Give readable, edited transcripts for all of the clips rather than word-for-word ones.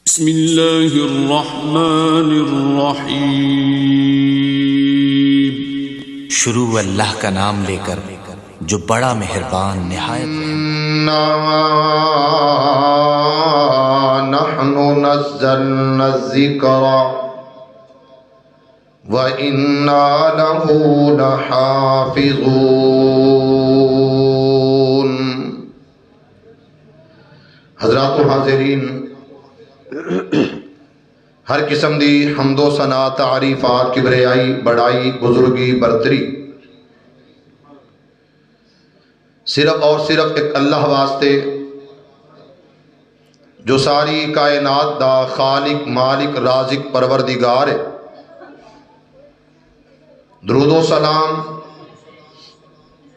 بسم اللہ الرحمن الرحیم۔ شروع اللہ کا نام لے کر جو بڑا مہربان نہایت نحن نزلنا الذکر وإنا له لحافظون۔ حضرات و حاضرین، ہر قسم دی حمد و ثنا، تعریفات، کبریائی، بڑائی، بزرگی، برتری صرف اور صرف ایک اللہ واسطے جو ساری کائنات دا خالق، مالک، رازق، پروردگار ہے۔ درود و سلام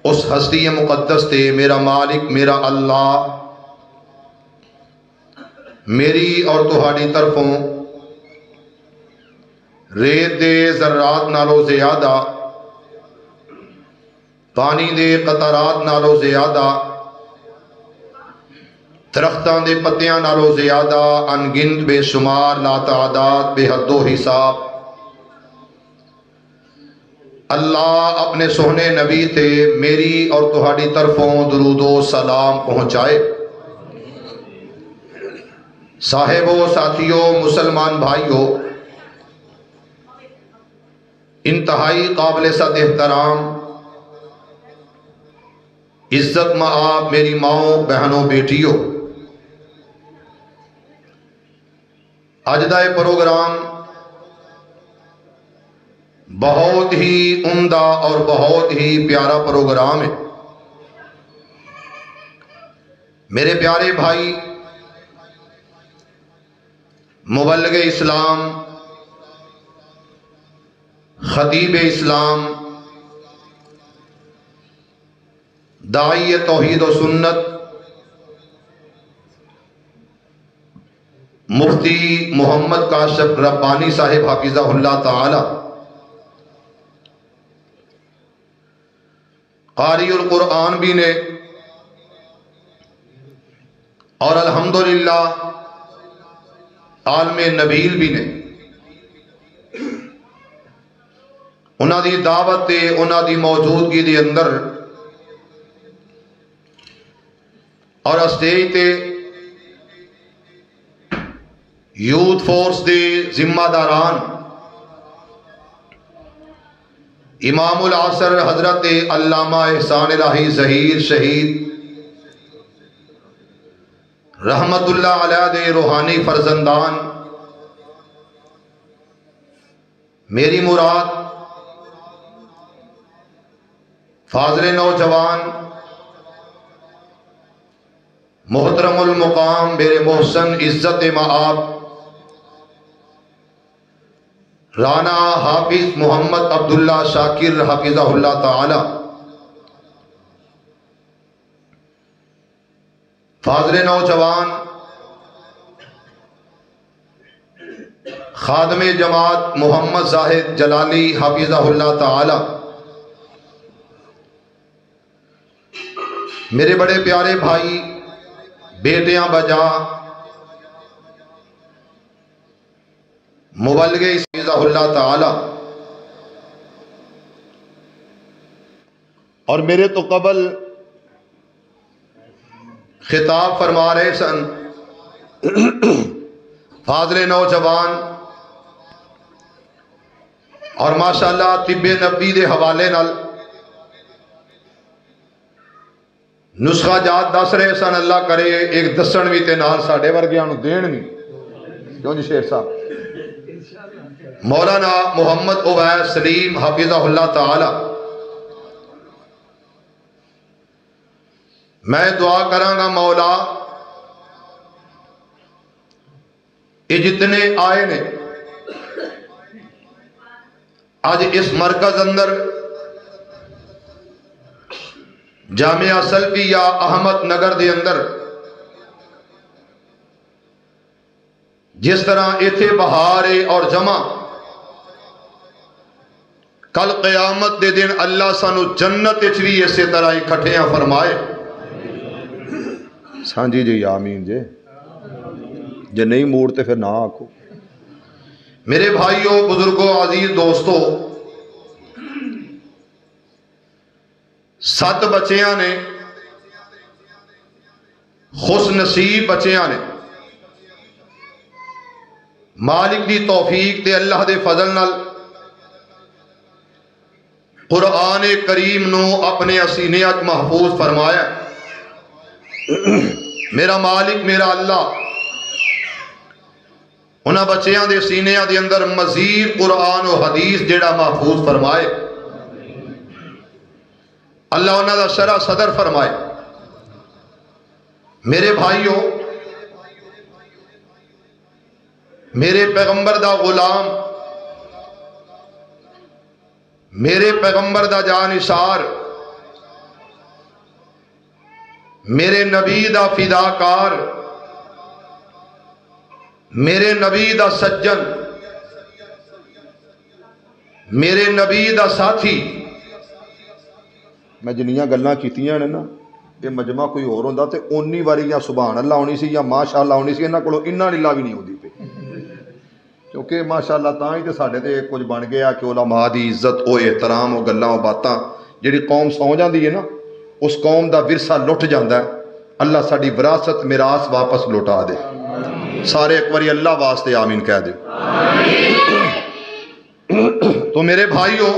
اس ہستی مقدس تے، میرا مالک، میرا اللہ میری اور تہاڈی طرفوں ریت دے ذرات نالو زیادہ، پانی دے قطرات نالو زیادہ، درختاں دے پتیاں نالو زیادہ، انگنت بے شمار، لا تعداد، بے حد و حساب اللہ اپنے سوہنے نبی تے میری اور تہاڈی طرفوں درود و سلام پہنچائے۔ صاحبو، ساتھیو، مسلمان بھائیو، انتہائی قابل صد احترام، عزت مآب میری ماؤں، بہنوں، بیٹیوں، اج دا یہ پروگرام بہت ہی عمدہ اور بہت ہی پیارا پروگرام ہے۔ میرے پیارے بھائی، مبلغ اسلام، خطیب اسلام، داعی توحید و سنت، مفتی محمد کاشف ربانی صاحب حفظہ اللہ تعالی، قاری القرآن بھی نے، اور الحمدللہ عالم نبیل بھی نے، انہاں دی دعوت تے، انہاں دی موجودگی دے اندر اور اسٹیج تے یوتھ فورس دے ذمہ داران، امام العصر حضرت علامہ احسان الہی ظہیر شہید رحمت اللہ علیہ دے روحانی فرزندان، میری مراد فاضل نوجوان، محترم المقام، میرے محسن، عزت مآب رانا حافظ محمد عبداللہ شاکر حفظہ اللہ تعالی، فاضل نوجوان، خادم جماعت محمد زاہد جلالی حفظہ اللہ تعالی، میرے بڑے پیارے بھائی، بیٹیاں بجا، مبلغ حفظہ اللہ تعالی، اور میرے تو قبل خطاب فرما رہے سن فاضل نوجوان، اور ماشاءاللہ طب نبی دے حوالے نال نسخہ جات دس رہے سن، اللہ کرے ایک دسن بھی تے نال ساڈے ورگیاں نوں دین بھی، کیوں جی شیر صاحب؟ مولانا محمد عبید سلیم حفظہ اللہ تعالی، میں دعا کراں گا مولا یہ جتنے آئے نے آج اس مرکز اندر جامعہ سلفیہ احمد نگر دے اندر جس طرح ایتھے بہارے اور جمع، کل قیامت دے دن اللہ سانو جنت وچ بھی اسی طرح اکٹھیاں فرمائے۔ سانجی جی آمین جی، جے نہیں موڈ تے پھر نہ آکھو۔ میرے بھائیوں، بزرگوں، عزیز دوستو، 7 بچیاں نے، خوش نصیب بچیاں نے، مالک دی توفیق تے اللہ دے فضل نال قرآن کریم نو اپنے سینے اچ محفوظ فرمایا۔ میرا مالک، میرا اللہ انہاں بچیاں دے سینیاں دے اندر مزید قرآن و حدیث جڑا محفوظ فرمائے، اللہ انہاں دا شرح صدر فرمائے۔ میرے بھائیوں، میرے پیغمبر دا غلام، میرے پیغمبر دا جانثار، میرے نبی دا فداکار، میرے نبی دا سجن، میرے نبی دا ساتھی، میں جنیاں گلاں کیتیاں نے نا، یہ مجمع کوئی اور ہوندا تے اونی واری یا سبحان اللہ ہونی سی یا ماشاءاللہ ہونی سی، انہاں کولوں انا للہ بھی نہیں ہوندی پئی، کیونکہ ماشاءاللہ تاں ہی تے ساڈے تے کچھ بن گیا کہ علماء دی عزت، او احترام، او گلاں، او باتاں، جڑی قوم سو جاندی ہے نا، اس قوم دا ورثہ لٹ جاندا ہے، اللہ ساڈی وراثت میراث واپس لوٹا دے۔ سارے ایک باری اللہ واسطے آمین کہہ دے۔ تو میرے بھائیوں،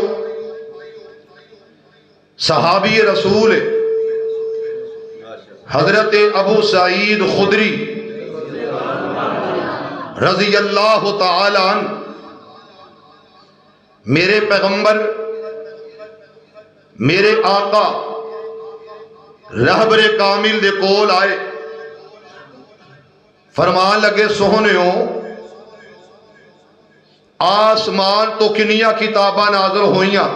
صحابی رسول حضرت ابو سعید خدری رضی اللہ تعالی عنہ، میرے پیغمبر، میرے آقا رہبر کامل دے کول آئے، فرمان لگے سوہنیوں، آسمان تو کنیاں کتاباں نازل ہوئیاں،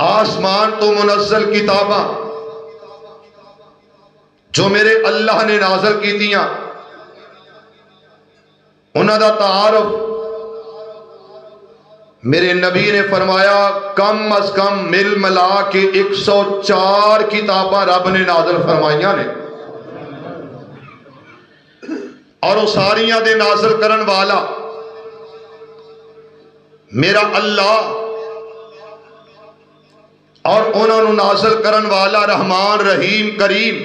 آسمان تو منزل کتاباں جو میرے اللہ نے نازل کی دیاں، انہاں دا تعارف میرے نبی نے فرمایا کم از کم مل ملا کے 104 کتاباں رب نے نازل فرمائیاں نے، اور وہ ساریاں دے نازل کرن والا میرا اللہ، اور انہاں نو نازل کرن والا رحمان رحیم کریم،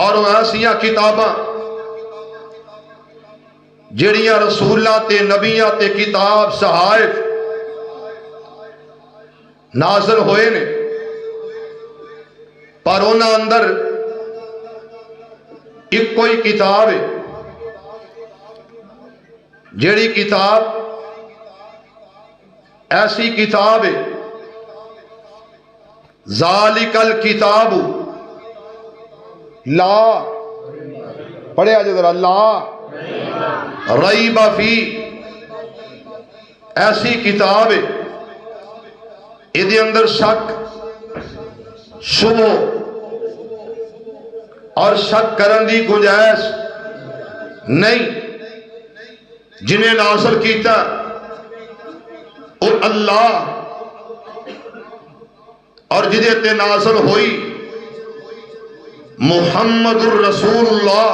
اور وہ ایسیاں کتاباں جڑیاں رسولاں تے نبیاں تے کتاب صحائف نازل ہوئے نے، پر انہاں اندر ایک کوئی کتاب ہے جیڑی کتاب ایسی کتاب ہے، ذالک الکتاب لا، پڑھے آج ذرا، لا ریب فی، ایسی کتاب ہے ادھے اندر شک شبہ اور شک کرن دی گنجائش نہیں، جنہیں نازل کیتا اور اللہ، اور جدے تے نازل ہوئی محمد الرسول اللہ،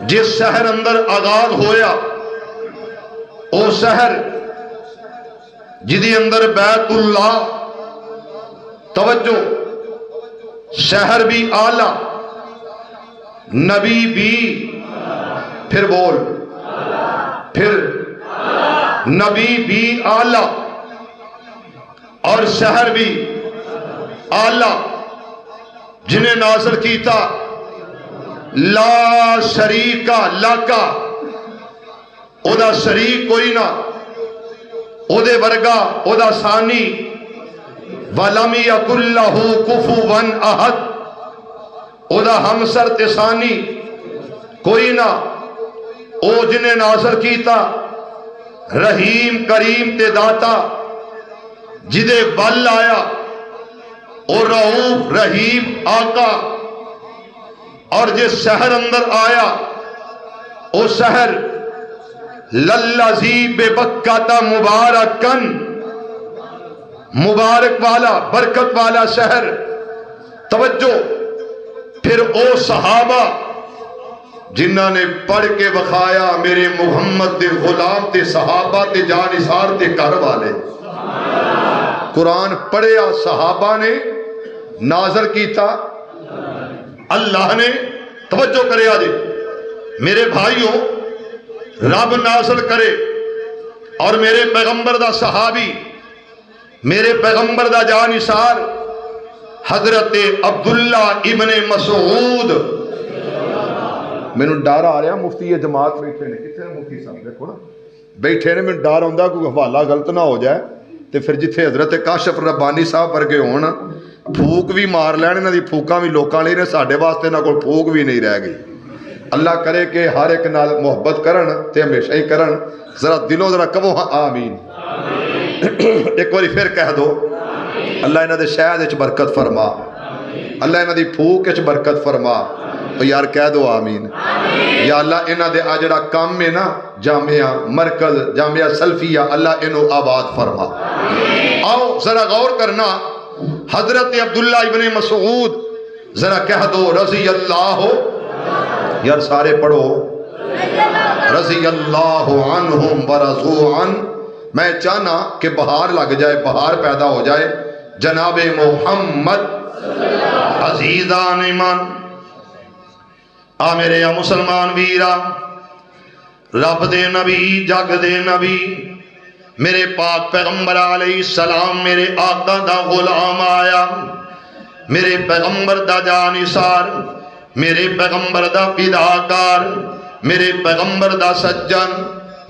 جس شہر اندر آغاز ہویا او شہر جدے اندر بیت اللہ، توجہ، شہر بھی آلہ، نبی بھی، پھر بول، پھر نبی بھی آلہ اور شہر بھی آلہ، جنہیں نازل کیتا لا شریکا لاکا، او دا شریک کوئی نہ، او دے ورگا، او دا ثانی، وَلَمْ يَكُنْ لَهُ كُفُوًا أَحَدٌ، او دا ہمسر تے ثانی کوئی نہ، او جنہیں نازل کیتا رحیم کریم تے داتا، جدے بل آیا او رعوف رحیم آقا، اور جس شہر اندر آیا او شہر للذی ببکۃ مبارکن، مبارک والا، برکت والا شہر، توجہ، پھر او صحابہ جنہاں نے پڑھ کے بخایا میرے محمد دے غلام تے صحابہ تے جانثار تے گھر والے، قرآن پڑھیا صحابہ نے، نازل کیتا اللہ نے۔ توجہ کرے آجے میرے بھائیوں، رب نازل کرے اور میرے پیغمبر دا صحابی، میرے پیغمبر دا جانثار حضرت عبداللہ ابن مسعود، میں نے ڈر آ رہا مفتی جماعت بیٹھے نے، کتنے مفتی صاحب دیکھو نا بیٹھے نے، میں ڈر آتا کوئی حوالہ غلط نہ ہو جائے تو پھر جتھے حضرت کاشف ربانی صاحب ورگے ہون پھوک بھی مار لین، انہاں دی پھوکاں بھی لوکاں لئی نے، ساڈے واسطے نہ کوئی پھوک بھی نہیں رہ گئی۔ اللہ کرے کہ ہر ایک نال محبت کرن تے ہمیشہ ہی کرن، ذرا دلوں ذرا کہو ہاں آمین، ایک باری پھر کہہ دو اللہ انہاں دے شہد وچ برکت فرما، اللہ انہاں دی پھوک وچ برکت فرما، تو یار کہہ دو آمین۔ یا اللہ انہاں دے آجڑا کام میں نا جامعہ مرکز جامعہ سلفیہ، اللہ انہوں آباد فرما۔ آؤ ذرا غور کرنا، حضرت عبداللہ ابن مسعود، ذرا کہہ دو رضی اللہ، یار سارے پڑھو رضی اللہ عنہم ورضوا عنہ۔ میں چاہنا کہ بہار لگ جائے، بہار پیدا ہو جائے، جناب محمد عزیزان ایمان۔ آ میرے مسلمان ویرا، رب دے نبی جگ دے نبی میرے پاک پیغمبر علیہ السلام، میرے آقا دا غلام آیا، میرے پیغمبر دا جانثار، میرے پیغمبر دا فداکار، میرے پیغمبر دا سجن،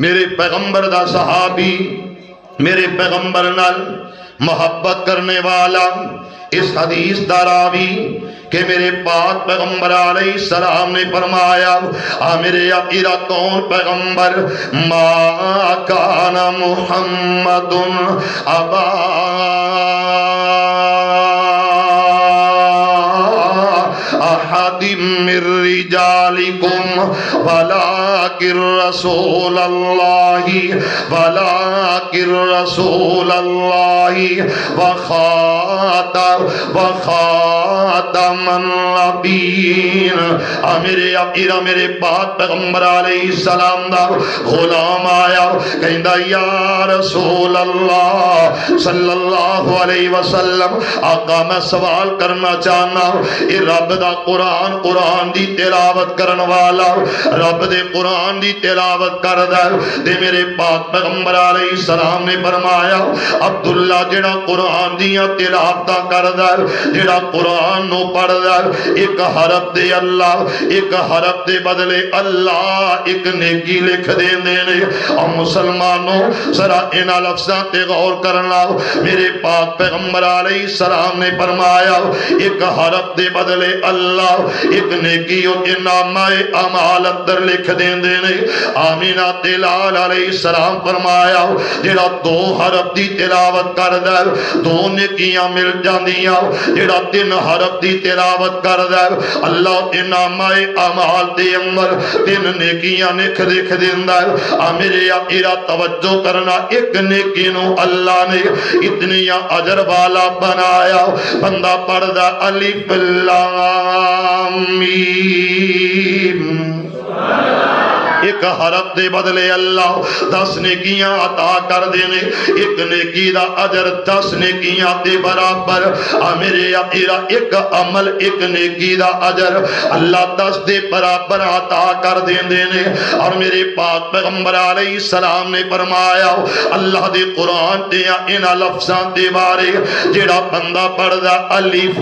میرے پیغمبر دا صحابی، میرے پیغمبر نال محبت کرنے والا، اس حدیث دا راوی کہ میرے پاک پیغمبر علیہ السلام نے فرمایا، میرے اقیرہ کون پیغمبر، ما کان محمد ابا احد من رجالکم ولکن رسول اللہ، ولکن رسول اللہ وخاتم النبیین۔ میرے اقیرہ میرے پاک پیغمبر علیہ السلام دا غلام آیا، کہندہ یا رسول اللہ صلی اللہ علیہ وسلم، آقا میں سوال کرنا چاہنا، اے رب دا قرآن، قرآن دی تلاوت کرن والا، رب دے قرآن دی تلاوت کردہ دے۔ میرے پاک پیغمبر علیہ السلام نے فرمایا، عبداللہ جڑا قرآن دیا تلاوتہ کردہ، جڑا قرآن نو پڑھدہ، ایک حرف دے اللہ، ایک حرف دے بدلے اللہ ایک نیکی لکھ دے دینے۔ اور مسلمانوں ذرا انہا لفظاں تے غور کرنا، میرے پاک پیغمبر علیہ السلام نے فرمایا، ایک حرف دے بدلے اللہ ایک نیکیوں کے نامہ اعمال اندر لکھ دیں دینے۔ آمینہ تلال علیہ السلام فرمایا، جڑا دو حرف دی تلاوت کر دے دو نیکیاں مل جاندیاں، جڑا تین حرف دی تلاوت کر دے اللہ تے نامہ اعمال دے اندر تین نیکیاں لکھ دیں دے۔ میرے اقیرہ توجہ کرنا، ایک نیکی نو اللہ نے اتنی اجر والا بنایا، بندہ پڑھ دا الف لام میم، ایک حرف دے بدلے اللہ 10 نیکیاں عطا کر دینے، ایک نیکی دا اجر 10 نیکیاں دے برابر۔ میرے اقیرہ ایک عمل ایک نیکی دا اجر اللہ 10 دے برابر عطا کر دینے۔ اور میرے پاک پیغمبر علیہ السلام نے فرمایا، اللہ دے قرآن دے انہا لفظاں دے بارے جڑا بندہ پڑھ دا الف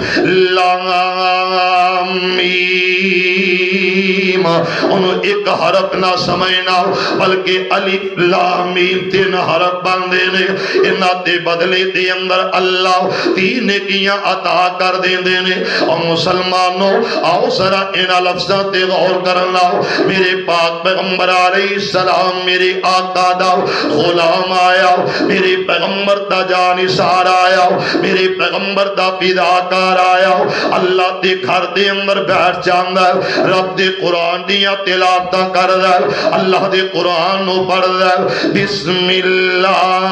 لام میم، انہوں ایک حرف نہ سمجھنا بلکہ الف لام میم 3 حرف باندھے نے، انہا دے بدلے دے اندر اللہ 3 نیکیاں عطا کر دیں نے۔ اور مسلمانوں آؤ ذرا انہا لفظاں تے غور کرنا، میرے پاک پیغمبر علیہ السلام میرے آقا دا غلام آیا، میرے پیغمبر دا جانثار آیا، میرے پیغمبر دا فداکار آیا، اللہ دے گھر دے اندر بیٹھ جاندہ، رب دے قرآن دیا تلاوتاں کردہ، اللہ دے قرآن نو پڑھدہ، بسم اللہ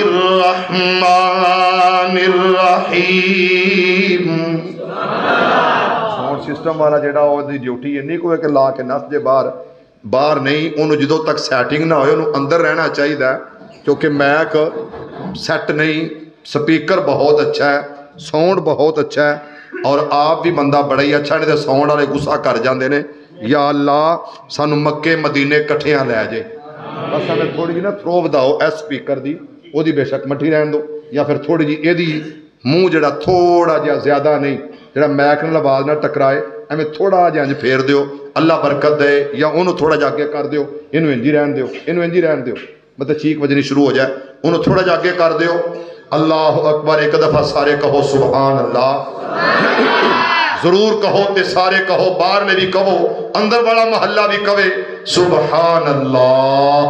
الرحمن الرحیم۔ سسٹم والا جڑا ਉਹਦੀ ਡਿਊਟੀ ਇੰਨੀ ਕੋਈ ਕਿ ਲਾ ਕੇ ਨੱਸ ਜੇ ਬਾਹਰ ਨਹੀਂ, ਉਹਨੂੰ ਜਦੋਂ ਤੱਕ ਸੈਟਿੰਗ ਨਾ ਹੋਏ ਉਹਨੂੰ ਅੰਦਰ ਰਹਿਣਾ ਚਾਹੀਦਾ, ਕਿਉਂਕਿ ਮੈਕ ਸੈੱਟ ਨਹੀਂ, ਸਪੀਕਰ ਬਹੁਤ ਅੱਛਾ ਹੈ, ਸਾਊਂਡ ਬਹੁਤ ਅੱਛਾ ਹੈ, ਔਰ ਆਪ ਵੀ ਬੰਦਾ ਬੜਾ ਹੀ ਅੱਛਾ, ਨਹੀਂ ਤਾਂ ਸਾਊਂਡ ਵਾਲੇ ਗੁੱਸਾ ਕਰ ਜਾਂਦੇ ਨੇ, ਯਾ ਅੱਲਾ ਸਾਨੂੰ ਮੱਕੇ ਮਦੀਨੇ ਇਕੱਠਿਆਂ ਲੈ ਜੇ, ਬਸ ਐਵੇਂ ਥੋੜ੍ਹੀ ਜਿਹੀ ਨਾ ਥਰੋ ਵਧਾਓ ਇਸ ਸਪੀਕਰ ਦੀ, ਉਹਦੀ ਬੇਸ਼ੱਕ ਮੱਠੀ ਰਹਿਣ ਦਿਓ, ਜਾਂ ਫਿਰ ਥੋੜ੍ਹੀ ਜਿਹੀ ਇਹਦੀ ਮੂੰਹ ਜਿਹੜਾ ਥੋੜ੍ਹਾ ਜਿਹਾ ਜ਼ਿਆਦਾ ਨਹੀਂ, ਜਿਹੜਾ ਮੈਕ ਨਾਲ ਆਵਾਜ਼ ਨਾਲ ਟਕਰਾਏ, ਐਵੇਂ ਥੋੜ੍ਹਾ ਜਿਹਾ ਇੰਝ ਫੇਰ ਦਿਓ, ਅੱਲਾ ਬਰਕਤ ਦੇ, ਜਾਂ ਉਹਨੂੰ ਥੋੜ੍ਹਾ ਜਿਹਾ ਅੱਗੇ ਕਰ ਦਿਓ, ਇਹਨੂੰ ਇੰਝ ਹੀ ਰਹਿਣ ਦਿਓ, ਇਹਨੂੰ ਇੰਝ ਹੀ ਰਹਿਣ ਦਿਓ, ਮਤਲਬ ਚੀਕ ਵੱਜਣੀ ਸ਼ੁਰੂ ਹੋ ਜਾਏ, ਉਹਨੂੰ ਥੋੜ੍ਹਾ ਜਿਹਾ ਅੱਗੇ ਕਰ ਦਿਓ। ਅੱਲਾਹੁ ਅਕਬਰ ਇੱਕ ਦਫਾ ਸਾਰੇ ਕਹੋ ਸੁਬਹਾਨ ਅੱਲਾਹ, ਜ਼ਰੂਰ ਕਹੋ ਤੇ ਸਾਰੇ ਕਹੋ, ਬਾਹਰਲੇ ਵੀ ਕਹੋ, ਅੰਦਰ ਵਾਲਾ ਮਹੱਲਾ ਵੀ ਕਹੇ ਸੁਬਹਾਨ ਅੱਲਾਹ।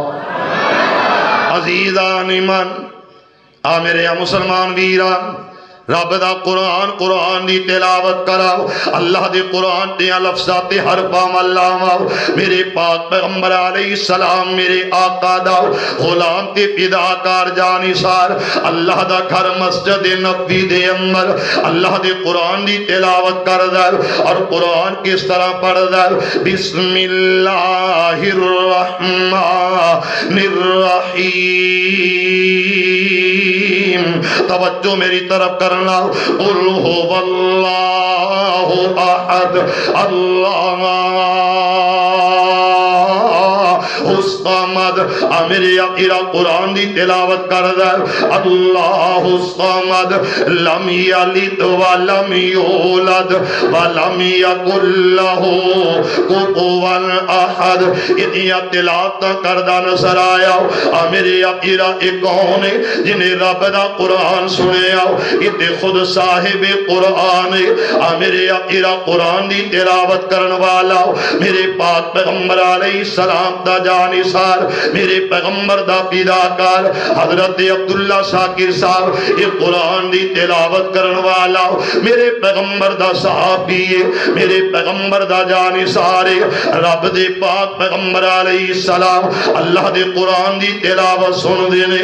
ਅਜ਼ੀਜ਼ਾਨ ਈਮਾਨ, ਆ ਮੇਰੇ ਆ ਮੁਸਲਮਾਨ ਵੀਰਾਂ, رب دا قرآن دی تلاوت کراؤ، اللہ دے قرآن دیا لفظات حرفاں ملاؤ، میرے پاک پیغمبر علیہ السلام میرے آقا دا غلام تے فداکار جانثار، اللہ دا گھر مسجد نبوی دے اندر اللہ دے قرآن دی تلاوت کر دے، اور قرآن کس طرح پڑھ دے، بسم اللہ الرحمن الرحیم، توجہ میری طرف کرنا، قل هو اللہ احد اللہ الصمد، میرے اقرا قرآن دی تلاوت کر دے، اللہ الصمد لم یلد ولم یولد ولم یکن لہ کفوا احد، اتنی تلاوت کردہ نظر آیا، میرے اقرا ایک کون ہے جنہیں رب دا قرآن سنے آؤ، اتنے خود صاحب قرآن ہے، میرے اقرا قرآن دی تلاوت کرن والا، میرے پاک پیغمبر علیہ السلام دا جانثار، میرے پیغمبر دا فداکار حضرت عبداللہ شاکر صاحب یہ قرآن دی تلاوت کرن والا، میرے پیغمبر دا صحابی ہے، میرے پیغمبر دا جانثار ہے، رب دے پاک پیغمبر علیہ السلام اللہ دے قرآن دی تلاوت سن دینے،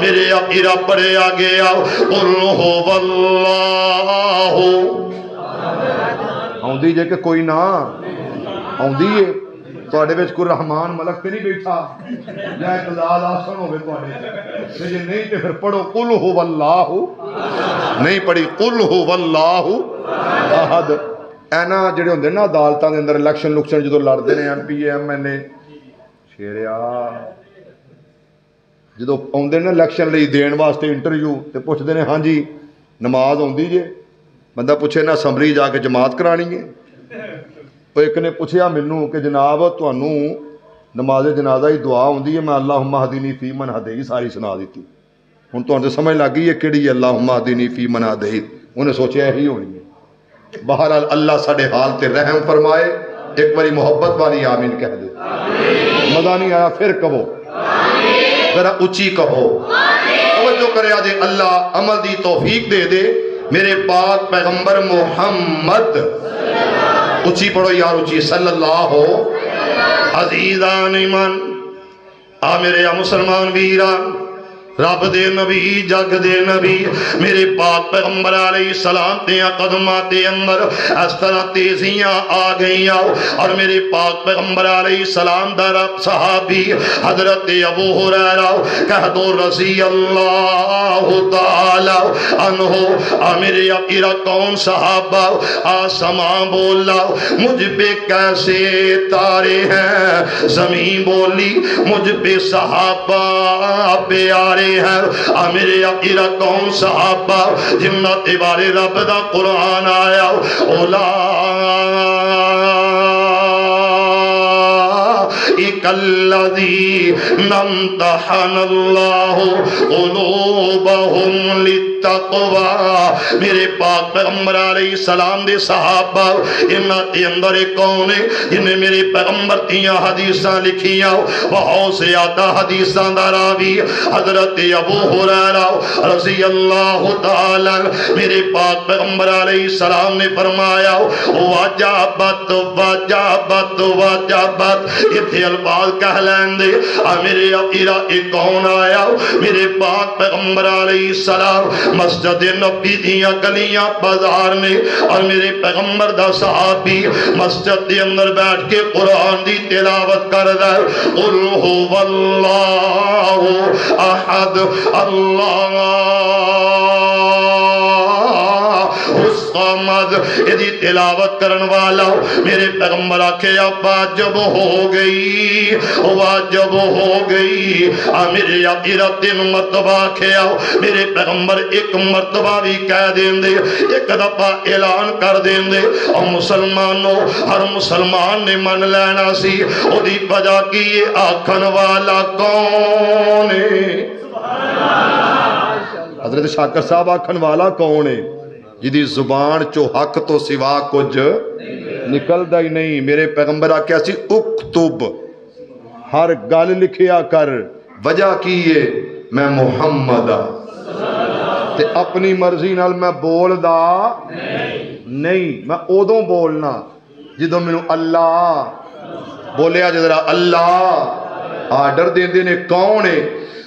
میرے اقرا پڑھے آگے آؤ، قل هو اللہ آؤندی جے کہ کوئی نہ آؤندی ہے تواڈے وچ کوئی رحمان ملک تے نہیں بیٹھا یا اقتدار آسن ہوے تواڈے تے جے نہیں تے پھر پڑھو قل هو اللہ، نہیں پڑھی قل هو اللہ احد۔ اینا جڑے ہوندے نا عدالتاں دے اندر الیکشن جدوں لڑدے نے ایم پی ایم این اے شیریا، جدوں آوندے نے الیکشن لئی دین واسطے انٹرویو تے پوچھدے نے ہاں جی نماز آوندی جے، بندہ پوچھے نا اسمبلی جا کے جماعت کرانی ہے، ایک نے پوچھیا مینوں کہ جناب تانوں نماز جنازہ ہی دعا ہوندی ہے، میں اللہم اہدنی فی من ہدیت ساری سنا دیتی، ہن تانوں سمجھ لگ گئی ہے کیڑی ہے اللہم اہدنی فی من ہدیت، انہیں سوچیا یہی ہونی ہے۔ بہرحال اللہ ساڈے حال تے رحم فرمائے، ایک باری محبت والی آمین کہہ دے، مزہ نہیں آیا پھر کہو، ذرا اچھی کہو، توجہ کرے آجے اللہ عمل دی توفیق دے دے، میرے پاک پیغمبر محمد اچھی پڑھو یار اچھی صلی اللہ ہو۔ عزیزان ایمان، میرے مسلمان ویران، رب دے نبی جگ دے نبی میرے پاک پیغمبر علیہ السلام دیا قدمات دے اندر اس طرح تیزیاں آ گئیں اور میرے پاک پیغمبر علیہ السلام در صحابی حضرت ابو ہریرہ کہہ دو رضی اللہ تعالی عنہ، میرے اقرا کون صحابہ آسمان بولا مجھ پہ کیسے تارے ہیں، زمین بولی مجھ پہ صحابہ پیارے ہے، میرے اقرا کون صحابہ جنت بارے رب دا قرآن آیا، اولئک الذین امتحن اللہ قلوبہم للتقوی، میرے پاک پیغمبر علیہ السلام دے صحابہ انہاں دے اندر کون ہے جنہیں میرے پیغمبر تیاں حدیثاں لکھیاں، بہت سے آتا حدیثاں دا راوی حضرت ابو ہریرہ رضی اللہ تعالی میرے پاک پیغمبر علیہ السلام نے فرمایا وجبت وجبت وجبت، یہ تھے الفاظ بعد کہہ لین دے میرے اپیرا ایک کون آیا میرے پاک پیغمبر علیہ السلام مسجد نبی دیاں گلیاں بازار میں اور میرے پیغمبر دا صحابی مسجد دے اندر بیٹھ کے قرآن دی تلاوت کر دے قل هو اللہ احد اللہ الصمد یہ تلاوت کرن والا میرے پیغمبر آکھے واجب ہو گئی واجب ہو گئی میرے آقا تین مرتبہ آکھے میرے پیغمبر ایک مرتبہ بھی کہہ دیں دے ایک دفعہ اعلان کر دیں دے اور مسلمانوں ہر مسلمان نے من لینا سی او دی وجہ کی یہ آکھن والا کون ہے حضرت شاکر صاحب آکھن والا کون ہے جدی زبان چو حق تو سوا کچھ نکل دا ہی نہیں میرے پیغمبر آکھیا سی اکتب ہر گل لکھیا کر وجہ کی ہے میں محمد تے اپنی مرضی نال میں بول دا نہیں میں ادوں بولنا جدوں مینوں اللہ بولیا جذرا اللہ آرڈر دے دے نے کون ہے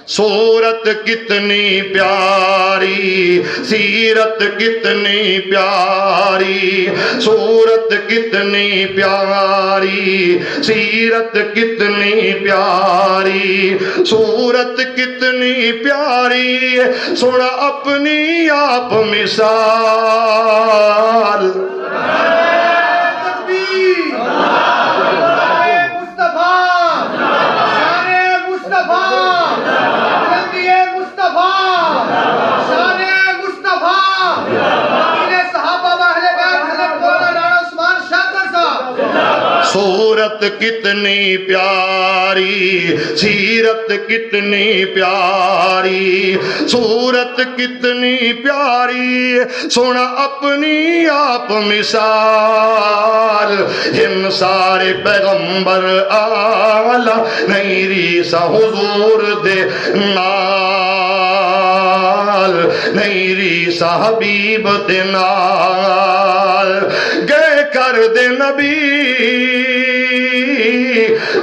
صورت کتنی پیاری سیرت کتنی پیاری صورت کتنی پیاری سیرت کتنی پیاری صورت کتنی پیاری سن اپنی آپ مثال صورت کتنی پیاری سیرت کتنی پیاری صورت کتنی پیاری سونا اپنی آپ مثال ان سارے پیغمبر آلہ نہیں ریسا حضور دے نال نہیں ریسا حبیب دے نال گئے کر دے نبی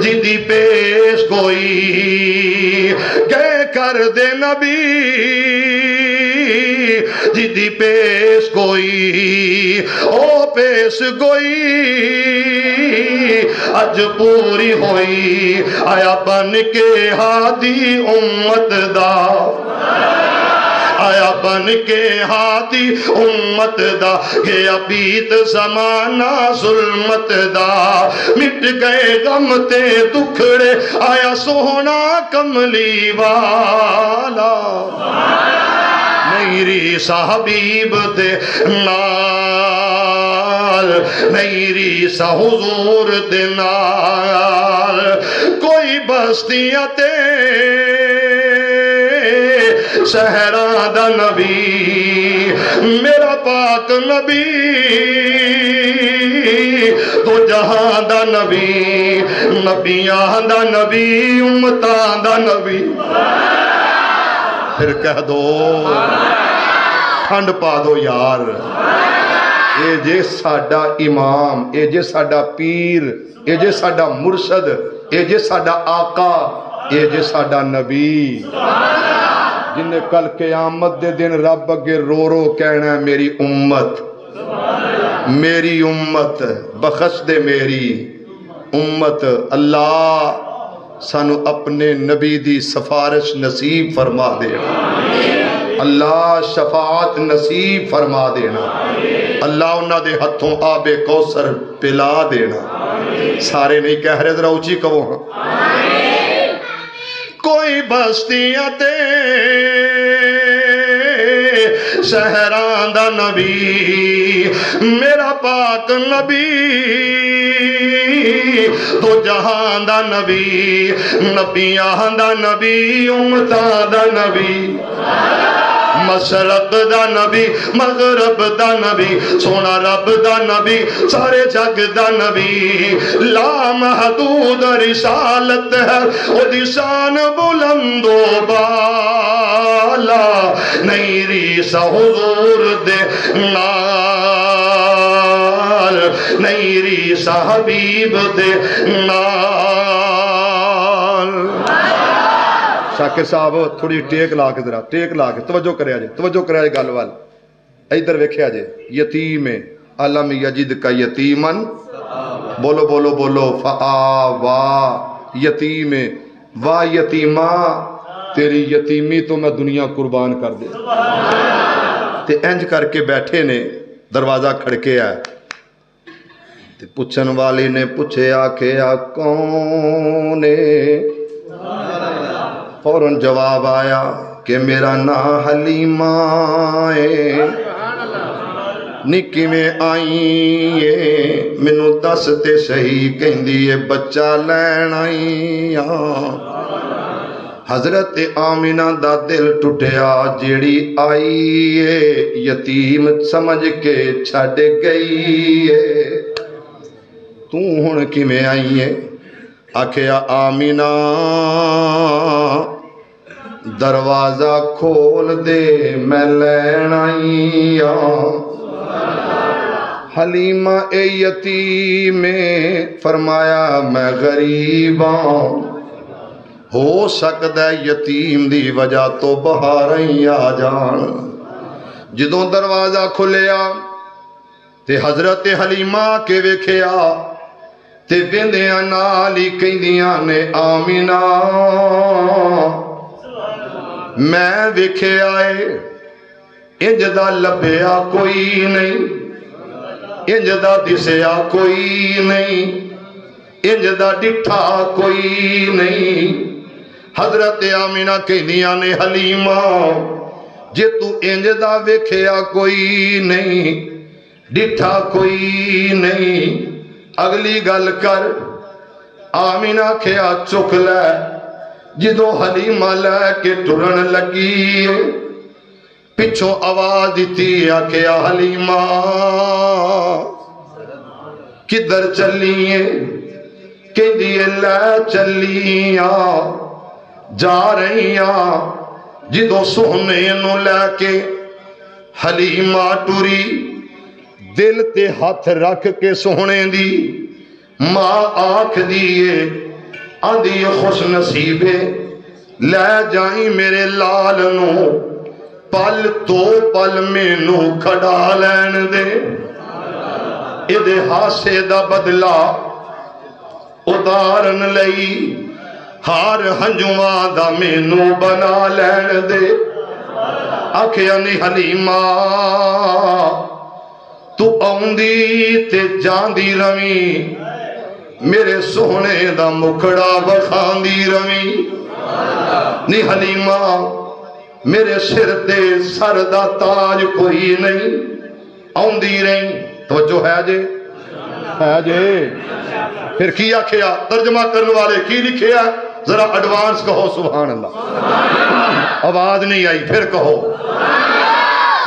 جدی پیش کوئی گئے کر دے نبی جدی پیش کوئی او پیش گوئی اج پوری ہوئی آیا بن کے ہادی امت دا آیا بن کے ہاتھی امت دا گیا بیت زمانہ ظلمت دا مٹ گئے غم تے دکھڑے آیا سونا کملی والا نہیں ریسا حبیب دے نال نہیں ریسا حضور دے نال کوئی بستیاں تے شہران دا نبی میرا پاک نبی تو جہان دا نبی نبیان دا نبی امتان دا نبی پھر کہہ دو ٹھنڈ پا دو یار اے جے ساڈا امام اے جے ساڈا پیر اے جے ساڈا مرشد اے جے ساڈا آقا اے جے ساڈا نبی جن نے کل قیامت دے دن رب اگے رو رو کہنا ہے میری امت بخش دے میری امت اللہ سانو اپنے نبی دی سفارش نصیب فرما دینا اللہ شفاعت نصیب فرما دینا اللہ انہاں دے ہتھوں آب کوثر پلا دینا سارے نہیں کہہ رہے ذرا اونچی کہو ہاں کوئی بستیاں تے شہران دا نبی میرا پاک نبی تو جہان دا نبی نبیان دا نبی امتان دا نبی مشرق دا نبی مغرب دا نبی سونا رب دا نبی سارے جگ دا نبی لا محدود رسالت ہے او دی شان بلند و بالا نہیں ریسا حضور دے نال نہیں ریسا حبیب دے نال شاکر صاحب تھوڑی ٹیک لا کے ذرا ٹیک لا کے توجہ کریا جے گل وال ادھر ویکھیا جے یتیم علم یجد کا یتیمن بولو بولو بولو فآوا یتیم وا یتیما تیری یتیمی تو میں دنیا قربان کر دے تے انج کر کے بیٹھے نے دروازہ کھڑکیا تے پوچھن والی نے پوچھے آکھیا کون ہے فوراً جواب آیا کہ میرا نام حلیمہ ہے نکی میں آئی ہے مینوں دس تے صحیح کہندی ہے بچہ لین آئی حضرت آمینہ دا دل ٹوٹیا جیڑی آئی ہے یتیم سمجھ کے چھڈ گئی ہے تو ہن کیویں آئی ہے آکھیا آمینہ دروازہ کھول دے میں لین آئی حلیمہ اے یتیم فرمایا میں غریب ہو سکتا ہے یتیم دی وجہ تو باہر ہی آ جان جدوں دروازہ کھلیا تے حضرت حلیمہ کے ویکھیا تے ویندیاں نال ہی کہندیاں نے آمینہ میں ویکھیا اے انج دا لبیا کوئی نہیں انج دا دسیا کوئی نہیں انج دا ڈٹھا کوئی نہیں حضرت آمینہ کہندیاں نے حلیمہ جے تو انج دا ویکھیا کوئی نہیں ڈٹھا کوئی نہیں اگلی گل کر آمینہ کھیا چک لے جدو حلیمہ لے کے ٹرن لگی پچھو آواز دیتی آکھیا حلیمہ کدھر چلیے کہندی لے چلیاں جا رہیاں جدو سونے نو لے کے حلیمہ ٹری دل تے ہاتھ رکھ کے سونے دی ماں آنکھ دیئے آندھی خوش نصیبے لے جائیں میرے لال نو پل تو پل میں نو کھڑا لین دے ادھے ہاسے دا بدلا اتارن لئی ہار ہنجواں دا میں نو بنا لین دے آکھیا نہیں حلیمہ تو آندی تے جاندی رویں میرے سونے دا مکڑا بخاندی رویں نی حلیمہ میرے سر تے سر دا تاج کوئی نہیں آندی رہیں توجہ ہے جے پھر کی آکھیا ترجمہ کرنے والے کی لکھیا ذرا ایڈوانس کہو سبحان اللہ آواز نہیں آئی پھر کہو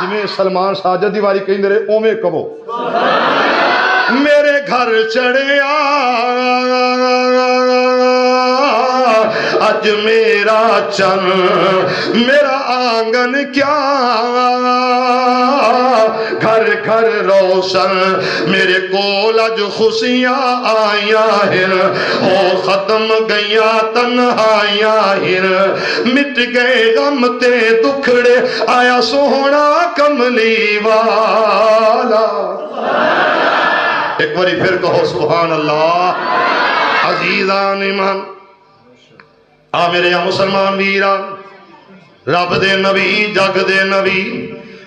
جویں سلمان ساجد دی واری کہیں میرے اوویں کہو میرے گھر چڑھیا اج میرا چن میرا آنگن کیا گھر گھر روشن میرے کول اج خوشیاں آئیاں ہن او ختم گئیاں تنہائیاں ہن مٹ گئے غم تے دکھڑے آیا سوہنا کملی والا ایک باری پھر کہو سبحان اللہ عزیزان ایمان آ میرے مسلمان ویران رب دے نبی جگ دے نبی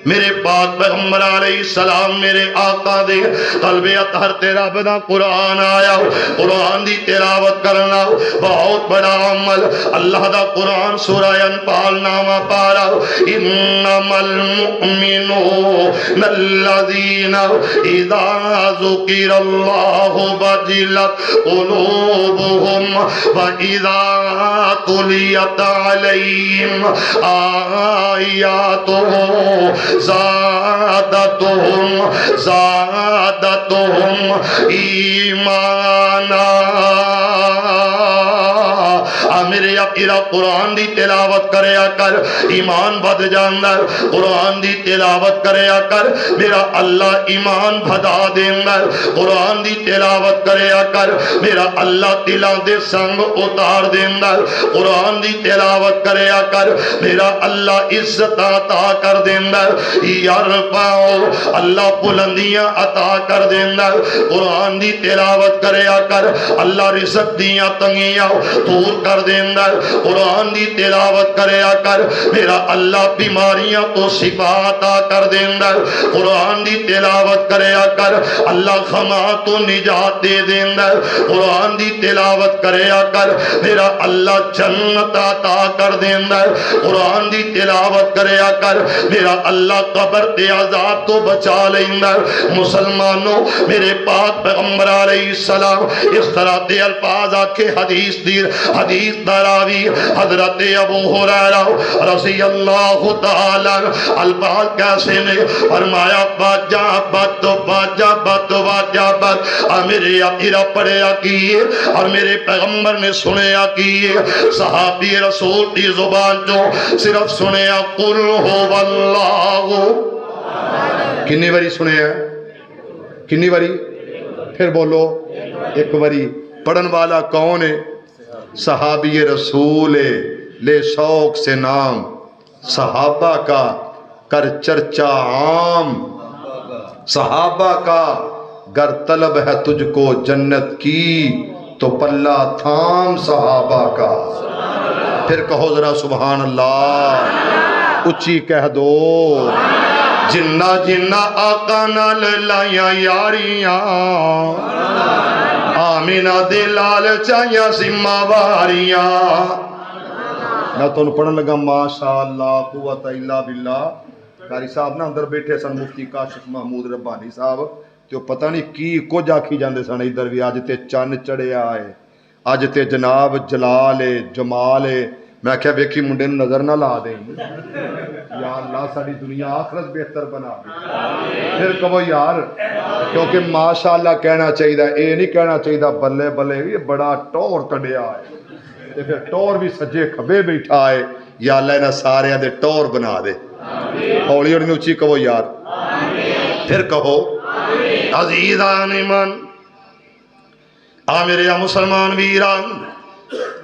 میرے پاک پیغمبر علیہ السلام میرے آقا دے قلب اطہر تے رب دا قرآن آیا قرآن دی تلاوت کرنا بہت بڑا عمل اللہ دا قرآن سورہ انفال نامہ پارا انما المؤمنون الذین اذا ذکر اللہ وجلت قلوبهم واذا تلیت علیہم آیاتہ زادتهم ایمانا میرے اپنا قرآن دی تلاوت کریا کر ایمان بد جاندا ہے قرآن دی تلاوت کریا کر میرا اللہ ایمان بھدا دیندا ہے قرآن دی تلاوت کریا کر میرا اللہ دلاں دے سنگ اتار دیندا ہے قرآن دی تلاوت کریا کر میرا اللہ عزت عطا کر دیندا ہے یرفعو اللہ بلندیاں عطا کر دیندا ہے قرآن دی تلاوت کریا کر اللہ رزق دیاں تنگیاں دور کر دیندا ہے قرآن دی تلاوت کریا کر میرا اللہ بیماریاں تو شفا عطا کر دیندا ہے قرآن دی تلاوت کریا کر اللہ غماں تو نجات دے دیندا ہے قرآن دی تلاوت کریا کر میرا اللہ جنت عطا کر دیندا ہے قرآن دی تلاوت کریا کر میرا اللہ قبر تے عذاب تو بچا لیندا ہے مسلمانوں میرے پاک پیغمبر علیہ السلام اس طرح دے الفاظ آکے حدیث دراوی حضرت ابو ہریرہ رضی اللہ تعالی الفاظ کیسے نے فرمایا باجا بد باجا بد باجا بد میرے اپیرا پڑھیا کیے اور میرے پیغمبر نے سنیا کیے صحابی رسول کی زبان جو صرف سنیا قل ہو واللہ کنی باری سنیا کنی باری پھر بولو ایک باری پڑھن والا کون ہے صحابی رسول لے شوق سے نام صحابہ کا کر چرچا عام صحابہ کا گر طلب ہے تجھ کو جنت کی تو پلہ تھام صحابہ کا پھر کہو ذرا سبحان اللہ اچھی کہہ دو جنہ جنہ آقا نال لائیاں یاریاں آمینہ دے لال چاہیاں سمہ واریاں میں تو انہوں پڑھن لگا ماشاءاللہ قوت الا باللہ قاری صاحب نا اندر بیٹھے سن مفتی کاشف محمود ربانی صاحب تو پتہ نہیں کی کچھ آکھی جاندے سن ادھر بھی آج تے چن چڑھیا ہے آج تے جناب جلال ہے جمال ہے میں کہا ویکھی منڈے نظر نہ لا دیں یا اللہ ساری دنیا آخرت بہتر بنا دے پھر کہو یار کیونکہ ماشاءاللہ کہنا چاہیے اے نہیں کہنا چاہیے بلے بلے یہ بڑا ٹور کڈیا ہے پھر ٹور بھی سجے کھبے بیٹھا ہے یا اللہ انہاں سارے دے ٹور بنا دے ہولی اور اونچی کہو یار پھر کہو عزیزان من میرے مسلمان ویران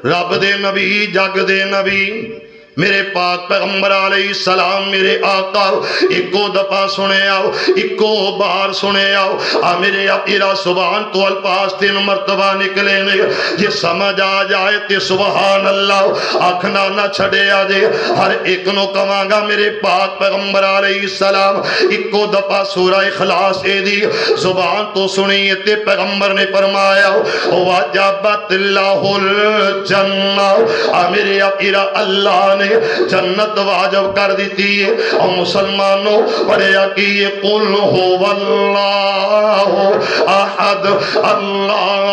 رب دے نبی جگ دے نبی میرے پاک پیغمبر علیہ السلام میرے آقا ایکو دفعہ سنے آؤ ایکو بار سنے آؤ میرے اپیرا سبحان تو الفاظ 3 مرتبہ نکلے نے یہ سمجھ آ جائے تے سبحان اللہ آکھنا نہ چھڑے آجے ہر ایک نو کمانگا میرے پاک پیغمبر علیہ السلام ایکو دفعہ سورہ اخلاص دی زبان تو سنی تے پیغمبر نے فرمایا وَجَبَتْ لَهُ الْجَنَّةُ میرے اپیرا اللہ نے جنت واجب کر دیتی ہے اور مسلمانوں پڑھیا کہ یہ قل هو اللہ احد اللہ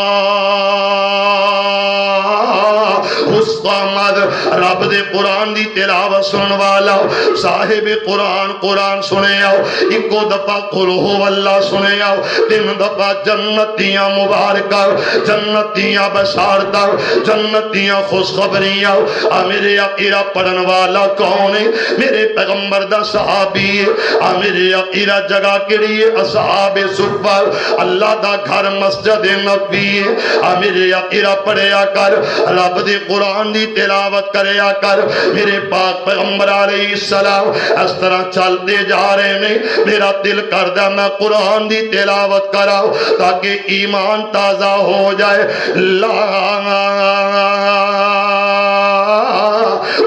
الصمد رب دے قرآن دی تلاوت سنن والا صاحب قرآن قرآن سنے آؤ ایکو دفعہ قل هو اللہ سنے آؤ 3 دفعہ جنتیاں مبارکہ جنتیاں بشارتہ جنتیاں خوشخبریاں میرے اپیرا پڑھن والا کون ہے میرے پیغمبر دا صحابی ہے میرے اپیرا جگہ کری ہے اصحاب صفہ اللہ دا گھر مسجد نبی ہے میرے اپیرا پڑھیا کر رب دے قرآن دی تلاوت کریا کر میرے پاک پیغمبر علیہ السلام اس طرح چلتے جا رہے ہیں میرا دل کردہ میں قرآن دی تلاوت کراؤ تاکہ ایمان تازہ ہو جائے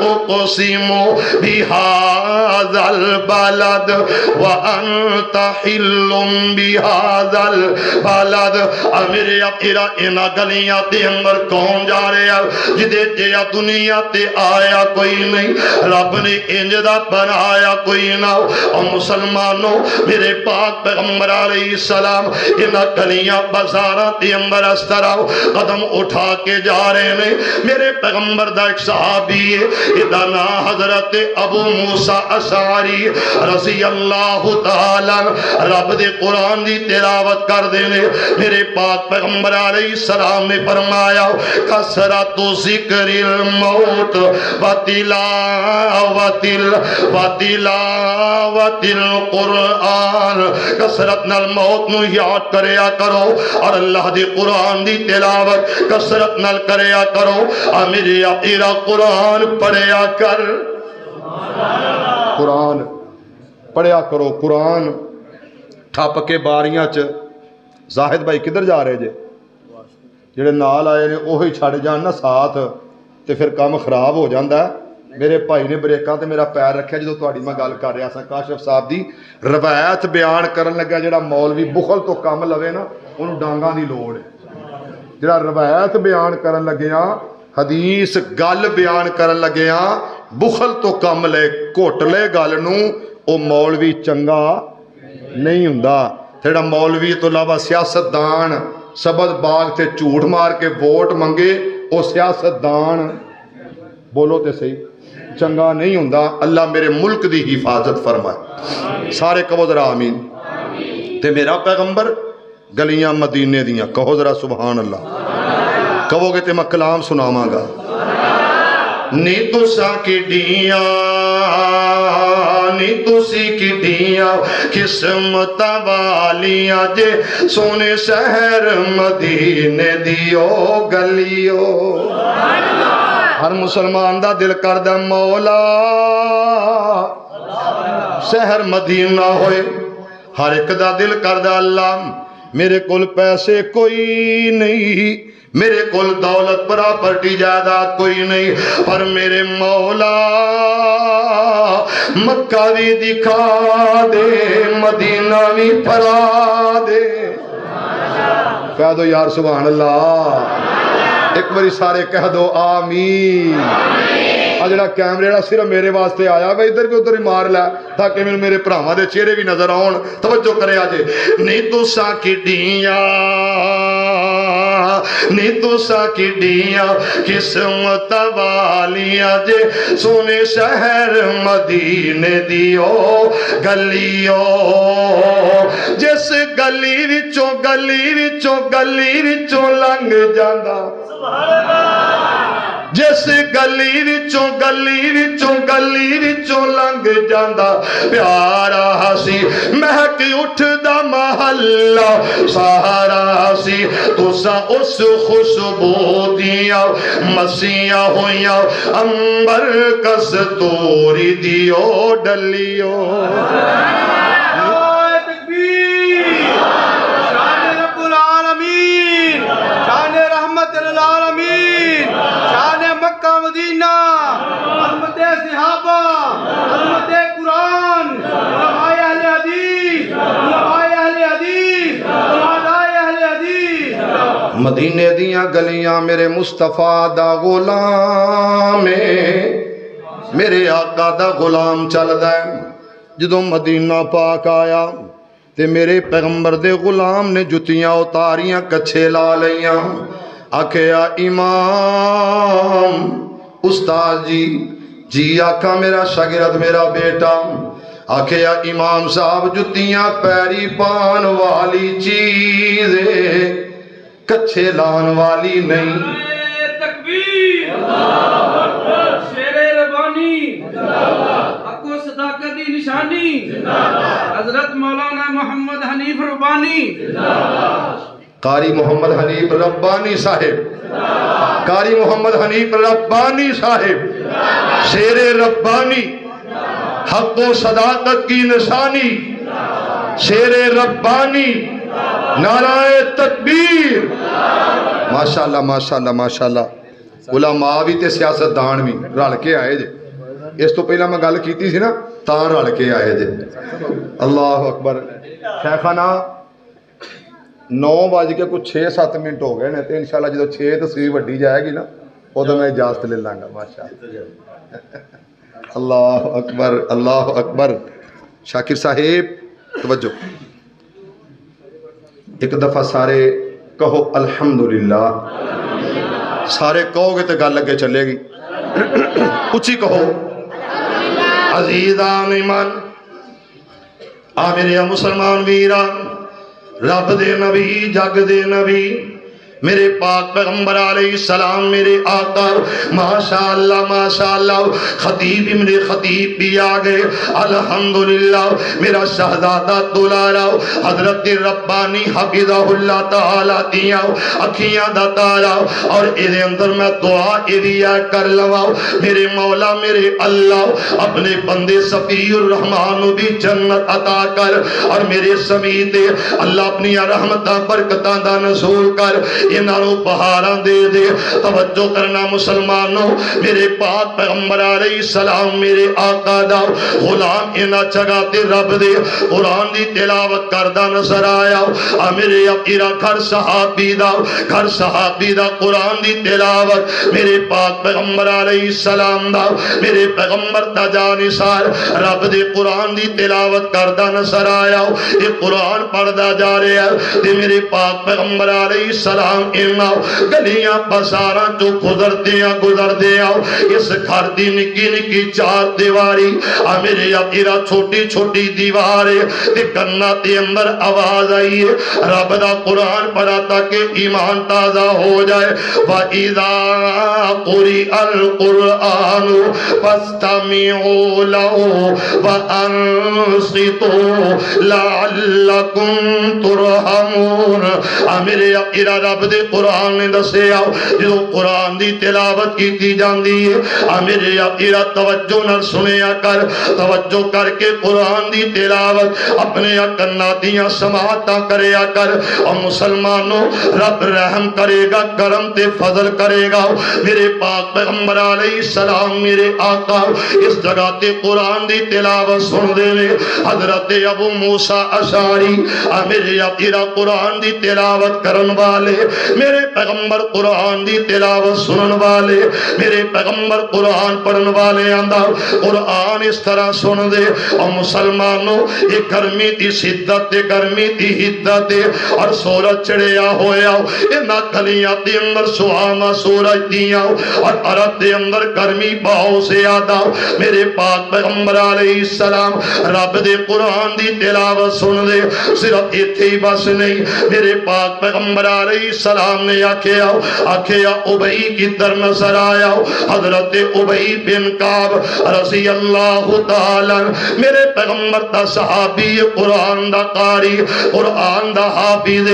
اقسم بهذا البلد وانت حل بهذا البلد میرے اپیرا انہاں گلیاں تے اندر کون جا رہے ہیں جدے جیا دنیا تے آیا کوئی نہیں رب نے انج دا بنایا کوئی نہ اور مسلمانوں میرے پاک پیغمبر علیہ السلام انہاں گلیاں بازاراں تے اندر اس طرح قدم اٹھا کے جا رہے ہیں میرے پیغمبر دا ایک صحابی ہے مولانا حضرت ابو موسیٰ اشعری رضی اللہ تعالیٰ رب دے قرآن دی تلاوت کر دینے میرے پاک پیغمبر علیہ السلام نے فرمایا کثرت ذکر الموت وتلاوت القرآن کثرت نال موت نو یاد کریا کرو اور اللہ دی قرآن دی تلاوت کثرت نال کریا کرو میرے آقا قرآن پڑھیا کر قرآن پڑھیا کرو قرآن ٹھپ کے باریاں چ زاہد بھائی کدھر جا رہے جے جڑے نال آئے نے وہی چھڑ جان نا ساتھ تے پھر کام خراب ہو جاندہ ہے میرے بھائی نے بریکاں تے میرا پیر رکھیا جدو تہاڈی میں گل کر رہا سا کاشف صاحب دی روایت بیان کرن لگا جڑا مولوی بخل تو کم لوے نا انہوں ڈانگاں دی لوڑ ہے جڑا روایت بیان کرن لگیاں حدیث گل بیان کرن لگیاں بخل تو کم لے گھٹ لے گل نو او مولوی چنگا نہیں ہوندا تیرا مولوی تو علاوہ سیاست دان سبد باغ تے جھوٹ مار کے ووٹ منگے او سیاست دان بولو تے صحیح چنگا نہیں ہوندا اللہ میرے ملک دی حفاظت فرمائے سارے کہو ذرا آمین تے میرا پیغمبر گلیاں مدینے دیاں کہو ذرا سبحان اللہ کہو گے تے میں کلام سناواں گا نی تساں کڈیاں نی تسی کڈیاں قسمت والیاں جے سونے شہر مدینے دیو گلیو ہر مسلمان دا دل کردہ مولا شہر مدینہ ہوئے ہر ایک دا دل کردہ اللہ میرے کول پیسے کوئی نہیں میرے کول دولت پراپرٹی جائیداد کوئی نہیں پر میرے مولا مکہ بھی دکھا دے مدینہ بھی پھرا دے کہہ دو یار سبحان اللہ ایک باری سارے کہہ دو آمین جڑا کیمرے والا صرف میرے واسطے آیا میں ادھر کے ادھر ہی مار لیا تاکہ میرے بھراواں دے چہرے بھی نظر آن توجہ کرے آجے نی تساں کڈیاں نی تساں کڈیاں قسمت والیاں جے سونے شہر مدینے دیو گلیو جس گلی وچوں لنگ جاندا جس گلی وچوں لنگ جاندا پیارا سی مہک اٹھدا محلہ سہارا سی تساں اس خوشبو دیاں مسیاں ہویاں امبر کستوری دیو ڈلیو مدینہ عظمت صحابہ عظمت قرآن علماء اہل حدیث علماء اہل حدیث مدینے دیاں گلیاں میرے مصطفیٰ دا غلام میرے آقا دا غلام چل دے جدوں مدینہ پاک آیا تے میرے پیغمبر دے غلام نے جتیاں اتاریاں کچھے لا لیاں آکھیا امام استاد جی آقا میرا شاگرد میرا بیٹا آکھیا امام صاحب جتیاں پیری پان والی چیز کچھے لان والی نہیں تکبیر شیر ربانی حق و صداقت دی نشانی حضرت مولانا محمد حنیف ربانی قاری محمد حنیف ربانی صاحب قاری محمد حنیف ربانی صاحب شیر ربانی حق و صداقت کی نشانی شیر ربانی نعرہ تکبیر ماشاءاللہ ماشاءاللہ ماشاءاللہ علماء بھی تے سیاست دان بھی رل کے آئے جے اس تو پہلا میں گل کیتی سی نا تاں رل کے آئے جے اللہ اکبر شیخانہ 9 بج کے کچھ 6-7 منٹ ہو گئے نے تے انشاءاللہ جدو 6 تصویر وڈی جائے گی نا ادھر میں اجازت لے لاں گا ماشاءاللہ اللہ اکبر اللہ اکبر شاکر صاحب توجہ ایک دفعہ سارے کہو الحمدللہ سارے کہو گے تو گل لگے چلے گی اچھی کہو عزیزان ایمان آ میرے مسلمان ویران رب دے نبی جگ دے نبی میرے پاک پیغمبر علیہ السلام میرے آقا ماشاءاللہ خطیب میرے خطیب بھی آگئے الحمدللہ میرا شہزادہ دلارا حضرت ربانی حفظہ اللہ تعالیٰ دیا اکھیاں دا تارا اور ایدے اندر میں دعا ایدیا کر لوا میرے مولا میرے اللہ اپنے بندے صفی الرحمن بھی جنت عطا کر اور میرے سمیت اللہ اپنی رحمتہ برکتہ دا نزول کر انہوں بہاران دے دے توجہ کرنا مسلمانوں میرے پاک پیغمبر علیہ السلام میرے آقا دا غلام انہا چگاتے رب دے قرآن دی تلاوت کردہ نظر آیا میرے اپیرہ گھر صحابی دا قرآن دی تلاوت میرے پاک پیغمبر علیہ السلام دا میرے پیغمبر دا جانسار رب دے قرآن دی تلاوت کردہ نظر آیا یہ قرآن پڑھدا جا رہے ہیں تے میرے پاک پیغمبر علیہ السلام گلیاں بازاراں جو گزر دیا اس گھر دی نکی نکی چار دیواری میرے اپیرا چھوٹی چھوٹی دیوارے تے کنا تے اندر آواز آئی ہے رب دا قرآن پڑھا تاکہ ایمان تازہ ہو جائے وَإِذَا قُرِئَ الْقُرْآنُ فَاسْتَمِعُوا لَهُ وَأَنصِتُوا لَعَلَّكُمْ تُرْحَمُونَ میرے اپیرا رب دے قرآن نے دسے آؤ جو قرآن دی تلاوت کی تی جاندی ہے میرے اپیرا توجہ نہ سنیا کر توجہ کر کے قرآن دی تلاوت اپنے کناتیاں سماعتاں کریا کر اور مسلمانوں رب رحم کرے گا کرم تے فضل کرے گا میرے پاک پیغمبر علیہ السلام میرے آقا اس جگہ تے قرآن دی تلاوت سن دے لے حضرت ابو موسیٰ اشعری میرے اپیرا قرآن دی تلاوت کرن والے میرے پیغمبر قرآن دی تلاوت سنن والے میرے پیغمبر قرآن پڑھن والے آندہ قرآن اس طرح سن دے اور مسلمانوں ایک گرمی تی شدت تے گرمی تی حدت اور سورج چڑھیا ہویا اینا کلیاں تے اندر سہانا سورج دیا اور عرب تے اندر گرمی بہو سے آدھا میرے پاک پیغمبر علیہ السلام رب دے قرآن دی تلاوت سن دے صرف ایتھے ہی بس نہیں میرے پاک پیغمبر علیہ السلام نے آکھیا ابئی کی در نظر آیا حضرت ابئی بن کعب رضی اللہ تعالی میرے پیغمبر تا صحابی قرآن دا قاری قرآن دا حافظ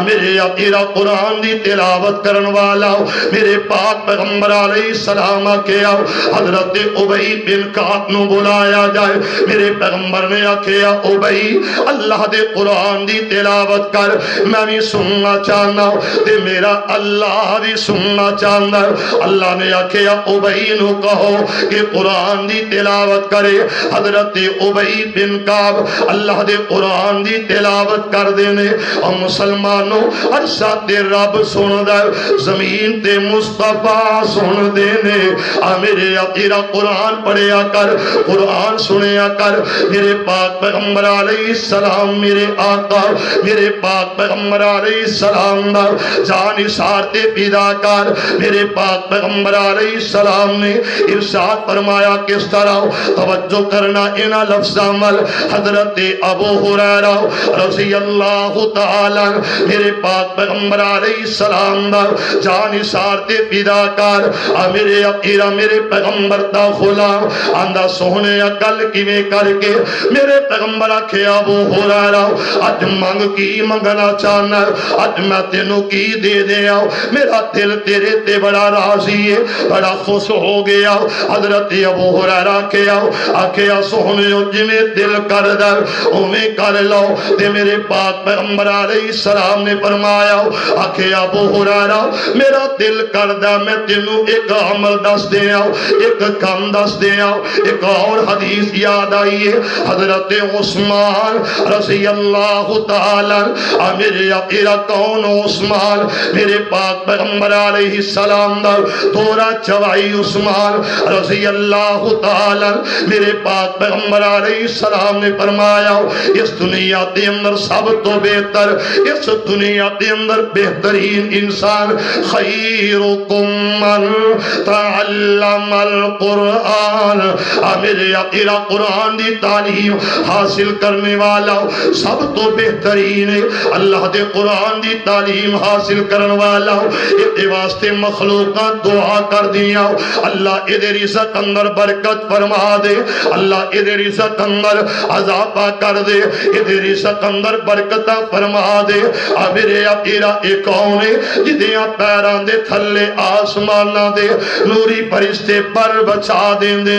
میرے اپیرا قرآن دی تلاوت کرن والا میرے پاک پیغمبر علیہ السلام آکھیا حضرت ابئی بن کعب نو بلایا جائے میرے پیغمبر نے آکھیا ابئی اللہ دے قرآن دی تلاوت کر میں بھی سننا چاہنا تے میرا اللہ بھی سننا چاہنا اللہ نے آکھیا ابئی نو کہو کہ قرآن دی تلاوت کرے حضرت ابئی بن کعب اللہ دے قرآن دی تلاوت کر دینے اور مسلمانوں عرصہ تے رب سن دے زمین تے مصطفیٰ سن دینے میرے اپیرا قرآن پڑھیا کر قرآن سنیا کر میرے پاک پیغمبر علیہ السلام میرے آقا میرے پاک پیغمبر علیہ السلام دا جان اشارتے پیدا کر میرے پاک پیغمبر علیہ السلام نے ارشاد فرمایا کس طرح توجہ کرنا انہا لفظ عمل حضرت ابو ہریرہ رضی اللہ تعالی میرے پاک پیغمبر علیہ السلام دا جان اشارتے پیدا کر میرے اپیرا میرے پیغمبر دا غلام آندہ سونے اکل کی میں کر کے میرے پیغمبر آکھے ابو ہریرہ اج منگ کی منگنا چاہنا اج میں تینوں کی دے دے آؤ میرا دل تیرے تے بڑا راضی ہے بڑا خوش ہو گیا حضرت ابو ہریرہ آکھے سونے جویں دل کر در اویں کر لو تے میرے پاک پیغمبر علیہ السلام نے فرمایا آکھے ابو ہریرہ میرا دل کر دا میں تینوں ایک عمل دس دے آؤ ایک کام دس دے آؤ ایک اور حدیث یاد آئی ہے حضرت عثمان رضی اللہ تعالی میرے اپیرا کون عثمان عثمان میرے پاک پیغمبر علیہ السلام دا دورہ چوائی عثمان رضی اللہ تعالی میرے پاک پیغمبر علیہ السلام نے فرمایا اس دنیا دے اندر سب تو بہتر اس دنیا دے اندر بہترین انسان خیرکم من تعلم القرآن میرے اقیرہ قرآن دی تعلیم حاصل کرنے والا سب تو بہترین ہے اللہ دے قرآن دی تعلیم حاصل کرنے والا اے واسطے مخلوقات دعا کر دیا اللہ اے دے رزق اندر برکت فرما دے اللہ اے دے رزق اندر اضافہ کر دے اے دے رزق اندر برکتہ فرما دے میرے اقیرہ ایک کون ہے جدیاں پیران دے تھلے آسمانہ دے نوری فرشتے پر بچا دیں دے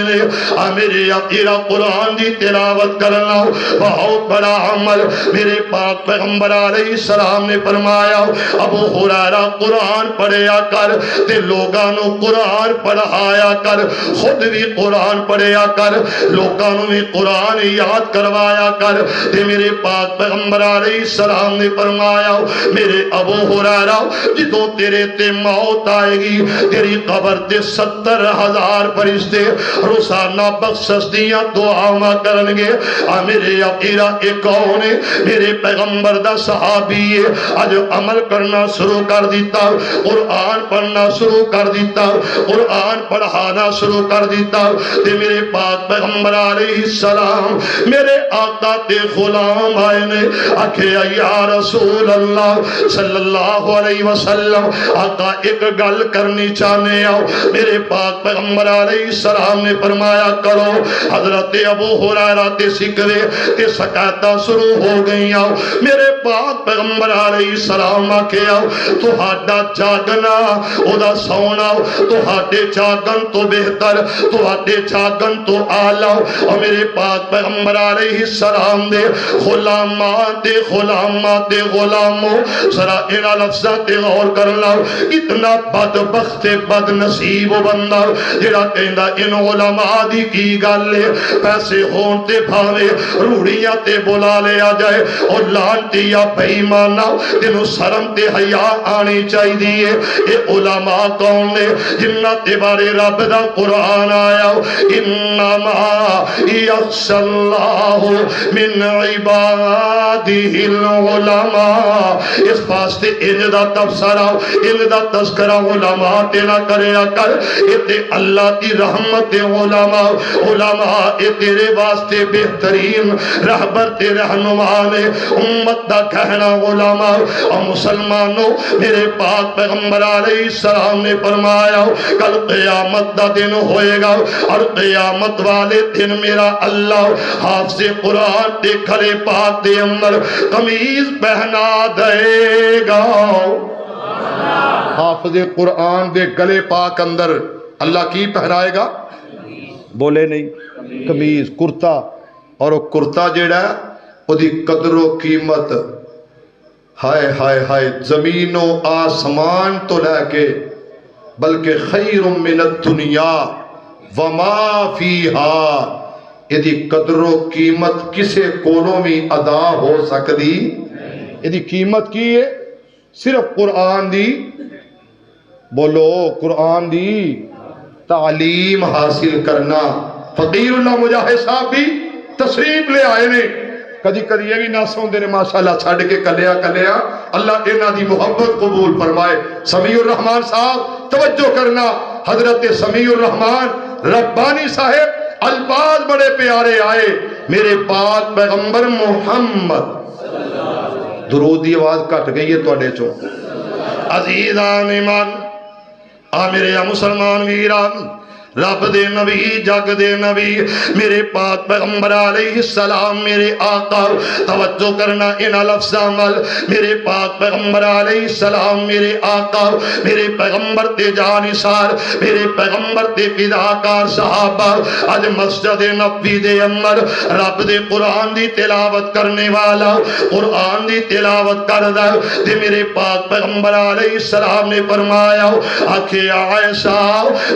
میرے اقیرہ قرآن دی تلاوت کرنا بہت بڑا عمل میرے پاک پیغمبر علیہ السلام نے فرمایا ابو ہریرہ قرآن پڑھیا کر تے لوگانوں قرآن پڑھایا کر خود بھی قرآن پڑھیا کر لوگانوں بھی قرآن یاد کروایا کر تے میرے پاک پیغمبر علیہ السلام نے فرمایا میرے ابو ہریرہ جدوں تیرے تے موت آئے گی تیری قبر تے 70,000 فرشتے روزانہ بخشش دیاں دعاواں کرنگے میرے اقیرہ ایک کون ہے میرے پیغمبر دا صحابی ہے آج عمل کرنا شروع کر دیتا قرآن پڑھنا شروع کر دیتا قرآن پڑھانا شروع کر دیتا تے میرے پاک پیغمبر علیہ السلام میرے آقا تے غلام آئے نے آکھے یا رسول اللہ صلی اللہ علیہ وسلم آقا ایک گل کرنی چاہنے آؤ میرے پاک پیغمبر علیہ السلام نے فرمایا کرو حضرت ابو ہریرہ تے سکرے تے سکاتہ شروع ہو گئی آؤ میرے پاک پیغمبر علیہ السلام آکے آؤ تو ہاڈا جاگنا او دا سونا تو ہاڈے جاگن تو بہتر تو ہاڈے جاگن تو آلہ اور میرے پاک پیغمبر علیہ السلام دے غلامات دے غلامات دے غلاموں سرا اینا لفظات تے غور کرنا اتنا بدبخت بد نصیب بندہ جڑا کہندا ان علماء دی کی گل ہے پیسے ہون تے بھاوے روڑیاں تے بلا لے آ جائے اور لانتی یا بےایمانا تینوں شرم تے حیا آنی چاہی دیئے اے علماء کون نے جنہ تے بارے رب دا قرآن آیا انما یخشی اللہ من عبادہ العلماء اس واسطے انج دا تفسیرہ انج دا تذکرہ علماء تے نہ کریا کر اے اللہ کی رحمت علماء علماء اے تیرے واسطے بہترین رہبر تے رہنما نے امت دا کہنا علماء اور مسلمانوں میرے پاک پیغمبر علیہ السلام نے فرمایا کل قیامت دا دن ہوئے گا اور قیامت والے دن میرا اللہ حافظ قرآن تے کھلے پاک دے اندر قمیض پہنا دے گا حافظ قرآن دے گلے پاک اندر اللہ کی پہنائے گا بولے نہیں قمیض کرتا اور وہ کرتا جیڑا ہے وہ دی قدر و قیمت ہائے ہائے ہائے زمین و آسمان تو لے کے بلکہ خیر من الدنیا وما فیہا یہ دی قدر و قیمت کسے کولوں میں ادا ہو سکتی یہ دی قیمت کی ہے صرف قرآن دی بولو قرآن دی تعلیم حاصل کرنا فقیر اللہ مجاہد صاحب بھی تشریف لے آئے نے کدی کدی یہ بھی نہ سوندے نے ماشاءاللہ چھڑ کے کلیا کلیا اللہ انہاں دی محبت قبول فرمائے سمیع الرحمن صاحب توجہ کرنا حضرت سمیع الرحمن ربانی صاحب الفاظ بڑے پیارے آئے میرے پاک پیغمبر محمد درود دی آواز کٹ گئی ہے توڑے چو عزیزان ایمان میرے مسلمان ویران رب دے نبی جگ دے نبی میرے پاک پیغمبر علیہ السلام میرے آقا توجہ کرنا انہا لفظ عمل میرے پاک پیغمبر علیہ السلام میرے آقا میرے پیغمبر تے جانثار میرے پیغمبر تے فداکار صحابہ آج مسجد نبوی دے اندر رب دے قرآن دی تلاوت کرنے والا قرآن دی تلاوت کردہ دے میرے پاک پیغمبر علیہ السلام نے فرمایا آکھے عائشہ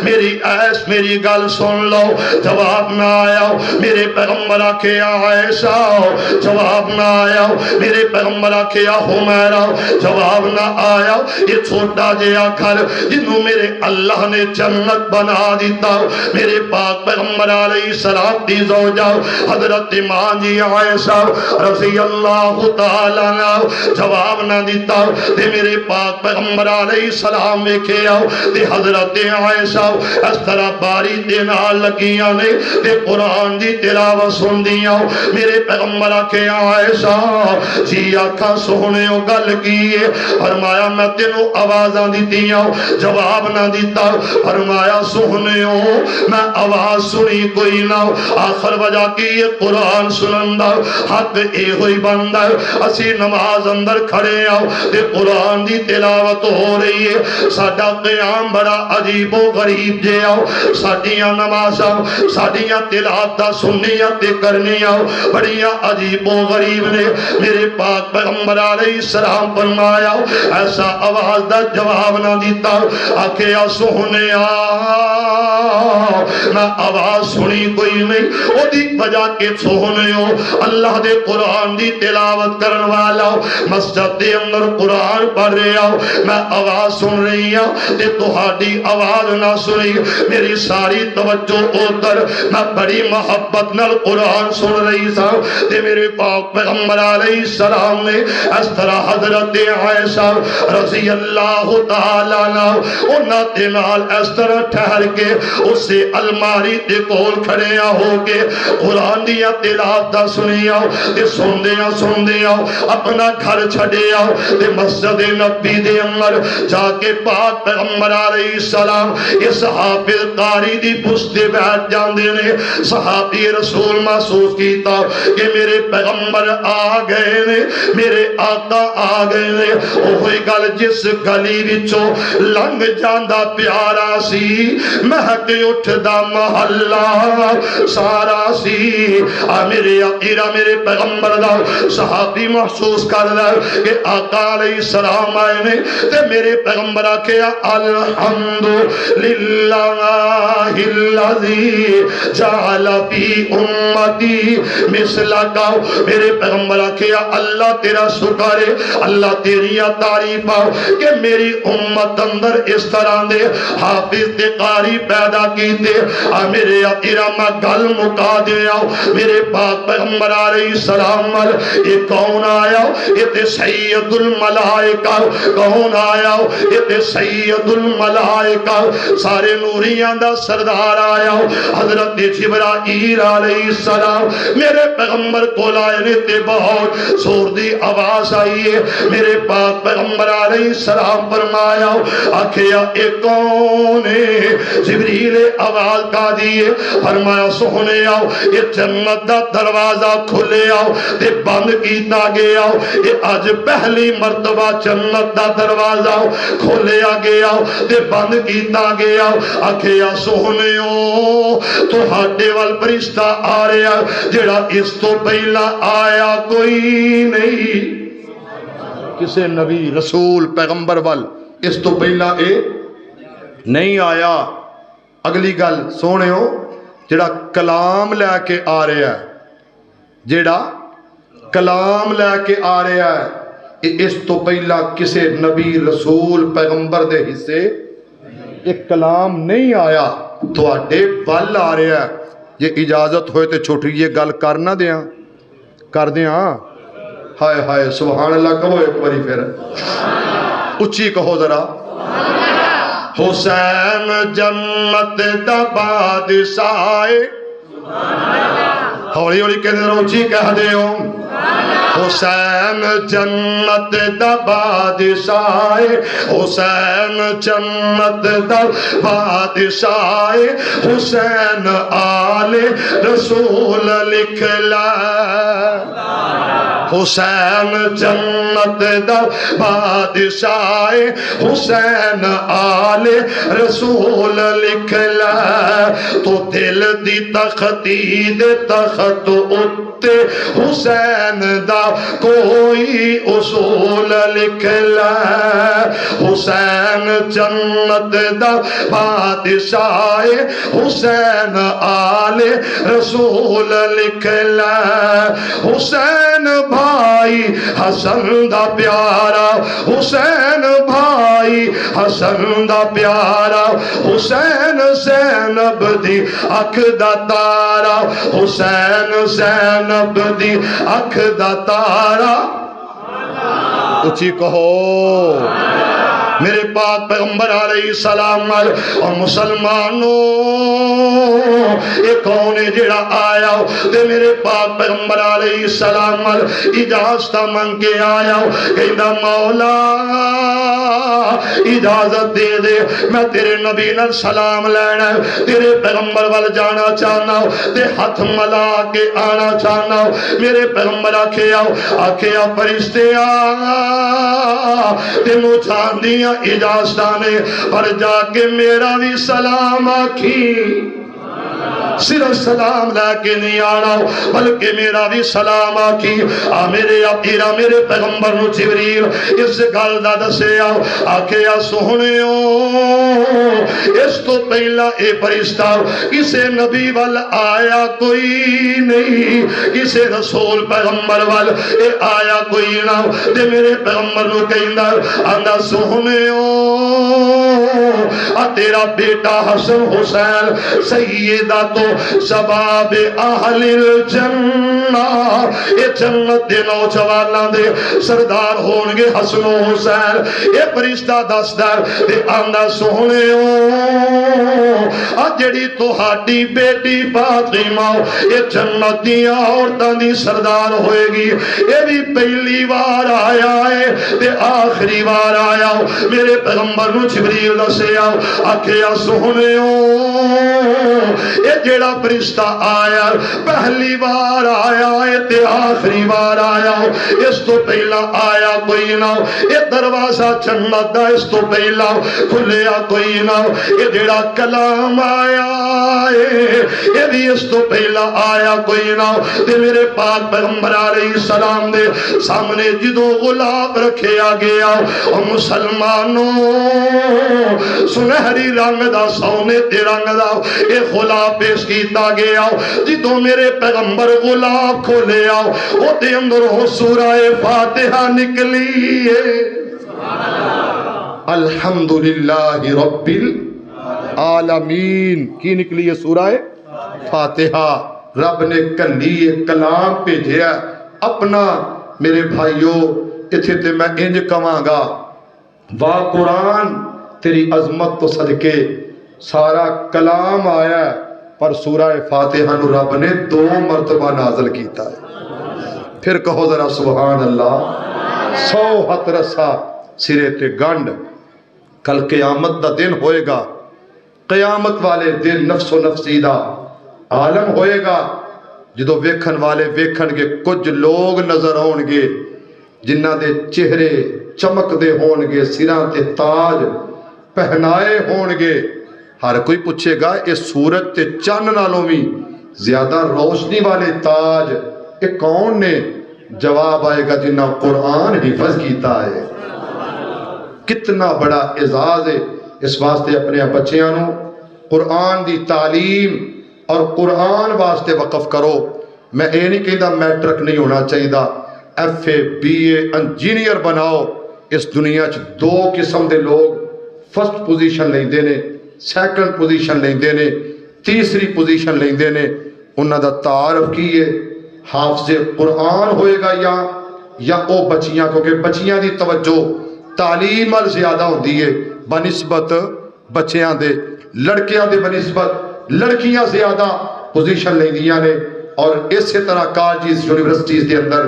میری ایس میری گل سن لو جواب نہ آیا میرے پیغمبر آکھے عائشہ جواب نہ آیا میرے پیغمبر آکھے حمیرہ جواب نہ آیا یہ چھوٹا جہا گھر جنوں میرے اللہ نے جنت بنا دیتا میرے پاک پیغمبر علیہ السلام دی زوجہ حضرت ماں جی عائشہ رضی اللہ تعالیٰ عنہ جواب نہ دیتا تے میرے پاک پیغمبر علیہ السلام ویکھے آؤ تے حضرت عائشہ اس طرح باری دے نال لگیاں نے تے قرآن دی تلاوت سندیاں میرے پیغمبر آکھے عائشہ جی آکھاں سوہنیو گل کیے فرمایا میں تینوں آوازاں دیتیاں جواب نہ دیتا فرمایا سوہنیو میں آواز سنی کوئی نہ آخر وجہ کی یہ قرآن سنندہ حق اے ہوئی بندہ اسی نماز اندر کھڑے آؤ تے قرآن دی تلاوت ہو رہی ہے ساڈا قیام بڑا عجیب و غریب جے آؤ ساڈیاں نمازاں ساڈیاں تلاوتاں سننیاں تے کرنیاں بڑیاں عجیب و غریب نے میرے پاک پیغمبر علیہ السلام فرمایا ایسا آواز دا جواب نہ دیتا آکھیا سوہنیا میں آواز سنی کوئی نہیں او دی وجہ کے سوہنیو اللہ دے قرآن دی تلاوت کرن والا مسجد دے اندر قرآن پڑھ رہے آؤ میں آواز سن رہی ہوں تے تہاڈی آواز نہ سنی میری ساری توجہ ادھر میں بڑی محبت نال قرآن سن رہی سا تے میرے پاک پیغمبر علیہ السلام نے اس طرح حضرت عائشہ رضی اللہ تعالیٰ عنہ انہاں دے نال اس طرح ٹھہر کے اسے الماری دے کول کھڑیا ہو کے قرآن دیا تلاوت سنیا تے سندیاں اپنا گھر چھڈیا تے مسجد نبی دے اندر جا کے پاک پیغمبر علیہ السلام اس حافظ قاری دی پشتے بیٹھ جاندے نے صحابی رسول محسوس کیتا کہ میرے پیغمبر آ گئے نے میرے آقا آ گئے نے اوہی گل جس گلی وچوں لنگ جاندا پیارا سی مہک اٹھدا محلہ سارا سی میرے عقیرہ میرے پیغمبر دا صحابی محسوس کر رہا کہ آقا علیہ السلام آئے نے تے میرے پیغمبر آکھیا الحمدللہ الذی جعل فی امتی مثلک میرے پیغمبر آکھیا اللہ تیرا شکر ہے اللہ تیری تعریف کہ میری امت اندر اس طرح دے حافظ تے قاری پیدا کیتے میرے عقیرہ میں گل مکا دیا میرے پاک پیغمبر علیہ السلام یہ کون آیا یہ تے سید الملائکہ کون آیا یہ تے سید الملائکہ سارے نوریاں دا سردار آیا حضرت جبرائیل علیہ السلام میرے پیغمبر کو لائے نے تے بہت زور دی آواز آئی ہے میرے پاک پیغمبر علیہ السلام فرمایا آکھیا اے کون ہے جبریل آواز کا دیئے فرمایا سوہنے آؤ یہ جنت دا دروازہ کھلے آؤ تے بند کیتا گیا یہ آج پہلی مرتبہ جنت دا دروازہ کھولے گیا تے بند کیتا گیا آکھیا سوہنیو تو ہاڈے وال فرشتہ آ رہا جڑا اس تو پہلا آیا کوئی نہیں کسے نبی رسول پیغمبر وال اس تو پہلا اے نہیں آیا اگلی گل سونے ہو جڑا کلام لے کے آ رہا ہے جڑا کلام لے کے آ رہا ہے اس تو پہلا کسے نبی رسول پیغمبر دے حصے ایک کلام نہیں آیا تو آڈے بل آ رہا ہے یہ اجازت ہوئے تے چھوٹی یہ گل کرنا دیاں کر دیاں ہائے ہائے سبحان اللہ کہو ایک باری پھر اچھی کہو ذرا حسین جنت دا بادشاہ ہولی ہولی کہہ دے روچی کہہ دے ہو حسین جنت دا بادشاہ حسین جنت دا بادشاہ حسین آل رسول لکھ لا حسین جنت دا بادشاہ حسین آل رسول لکھ لا تو دل دی تختی دے تخت اتے حسین دا کوئی اصول لکھ لا حسین جنت دا بادشاہ حسین آل رسول لکھ لے حسین بھائی حسن دا پیارا حسین بھائی حسن دا پیارا حسین زینب دی اکھ دا تارا حسین زینب دی اکھ دا تارا اچھی کہو میرے پاک پیغمبر علیہ السلام اور مسلمانوں یہ کون ہے جڑا آیا تے میرے پاک پیغمبر علیہ السلام اجازت مانگ کے آیا کہندا مولا اجازت دے دے میں تیرے نبی نال سلام لینا تیرے پیغمبر وال جانا چاہنا تے ہاتھ ملا کے آنا چاہنا میرے پیغمبر آکھیا فرشتے تینوں چاندیاں اجازتانے پر جا کے میرا بھی سلام آکھی صرف سلام لے کے نہیں آنا بلکہ میرا بھی سلام آکی میرے اپیرا میرے پیغمبر نو جبریل اس گل دا دسے آکھیا سہنیو اس تو پہلا اے فرشتہ کسے نبی وال آیا کوئی نہیں کسے رسول پیغمبر وال اے آیا کوئی نہ تے میرے پیغمبر نو کہندا آندا سہنیو تیرا بیٹا حسن حسین سیدہ تو شباب اہل الجنہ اے جنت دے نوجواناں دے سردار ہون گے حسن و حسین اے فرشتہ دسدار تے آندا سہنیو جڑی تہاڈی بیٹی فاطمہ اے جنت دیاں عورتاں دی سردار ہوئے گی اے بھی پہلی بار آیا ہے تے آخری بار آیا میرے پیغمبر نو جبریل دسیا آکھیا سہنیو اے جڑا فرشتہ آیا پہلی بار آیا ہے تے آخری بار آیا اس تو پہلا آیا کوئی نہ اے دروازہ جنت دا اس تو پہلا کھلیا کوئی نہ اے جڑا کلام آیا ہے اے بھی اس تو پہلا آیا کوئی نہ تے میرے پاک پیغمبر علیہ السلام دے سامنے جدو غلاب رکھیا گیا اور مسلمانوں سنہری رنگ دا سونے تے رنگ دا اے غلاب پیش کیتا گیا جدو میرے پیغمبر غلاب کھولے آؤ او تے اندر ہو سورہ فاتحہ نکلی ہے الحمدللہ رب العالمین کی نکلی ہے سورہ فاتحہ رب نے کلی کلام بھیجیا اپنا میرے بھائیو اتھے تے میں انج کہاں گا وا قرآن تیری عظمت تو صدقے سارا کلام آیا پر سورہ فاتحہ نو رب نے 2 مرتبہ نازل کیتا ہے پھر کہو ذرا سبحان اللہ 100 ہتھ رسا سرے تے گنڈ کل قیامت دا دن ہوئے گا قیامت والے دن نفس و نفسی دا عالم ہوئے گا جدو ویکھن والے ویکھن گے کچھ لوگ نظر آن گے جنہ دے چہرے چمک دے ہون گے سراں تے تاج پہنائے ہون گے ہر کوئی پوچھے گا اس سورج تے چن نالوں بھی زیادہ روشنی والے تاج یہ کون نے جواب آئے گا جنہ قرآن حفظ کیتا ہے کتنا بڑا اعزاز ہے اس واسطے اپنے بچیاں نو قرآن دی تعلیم اور قرآن واسطے وقف کرو میں اے نہیں کہندا میٹرک نہیں ہونا چاہیے F A B A engineer بناؤ اس دنیا چ 2 قسم دے لوگ فرسٹ پوزیشن لیندے نے سیکنڈ پوزیشن لیندے نے تیسری پوزیشن لیندے نے انہاں دا تعارف کی ہے حافظ قرآن ہوئے گا یا او بچیاں کیونکہ بچیاں دی توجہ تعلیم ال زیادہ ہوندی ہے بنسبت بچیاں دے لڑکیاں دے بنسبت لڑکیاں زیادہ پوزیشن لیندیاں نے اور اسی طرح کالجز یونیورسٹیز دے اندر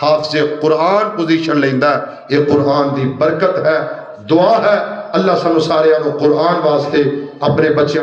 حافظ قرآن پوزیشن لیندا ہے یہ قرآن دی برکت ہے دعا ہے اللہ سانو سارے قرآن واسطے اپنے بچے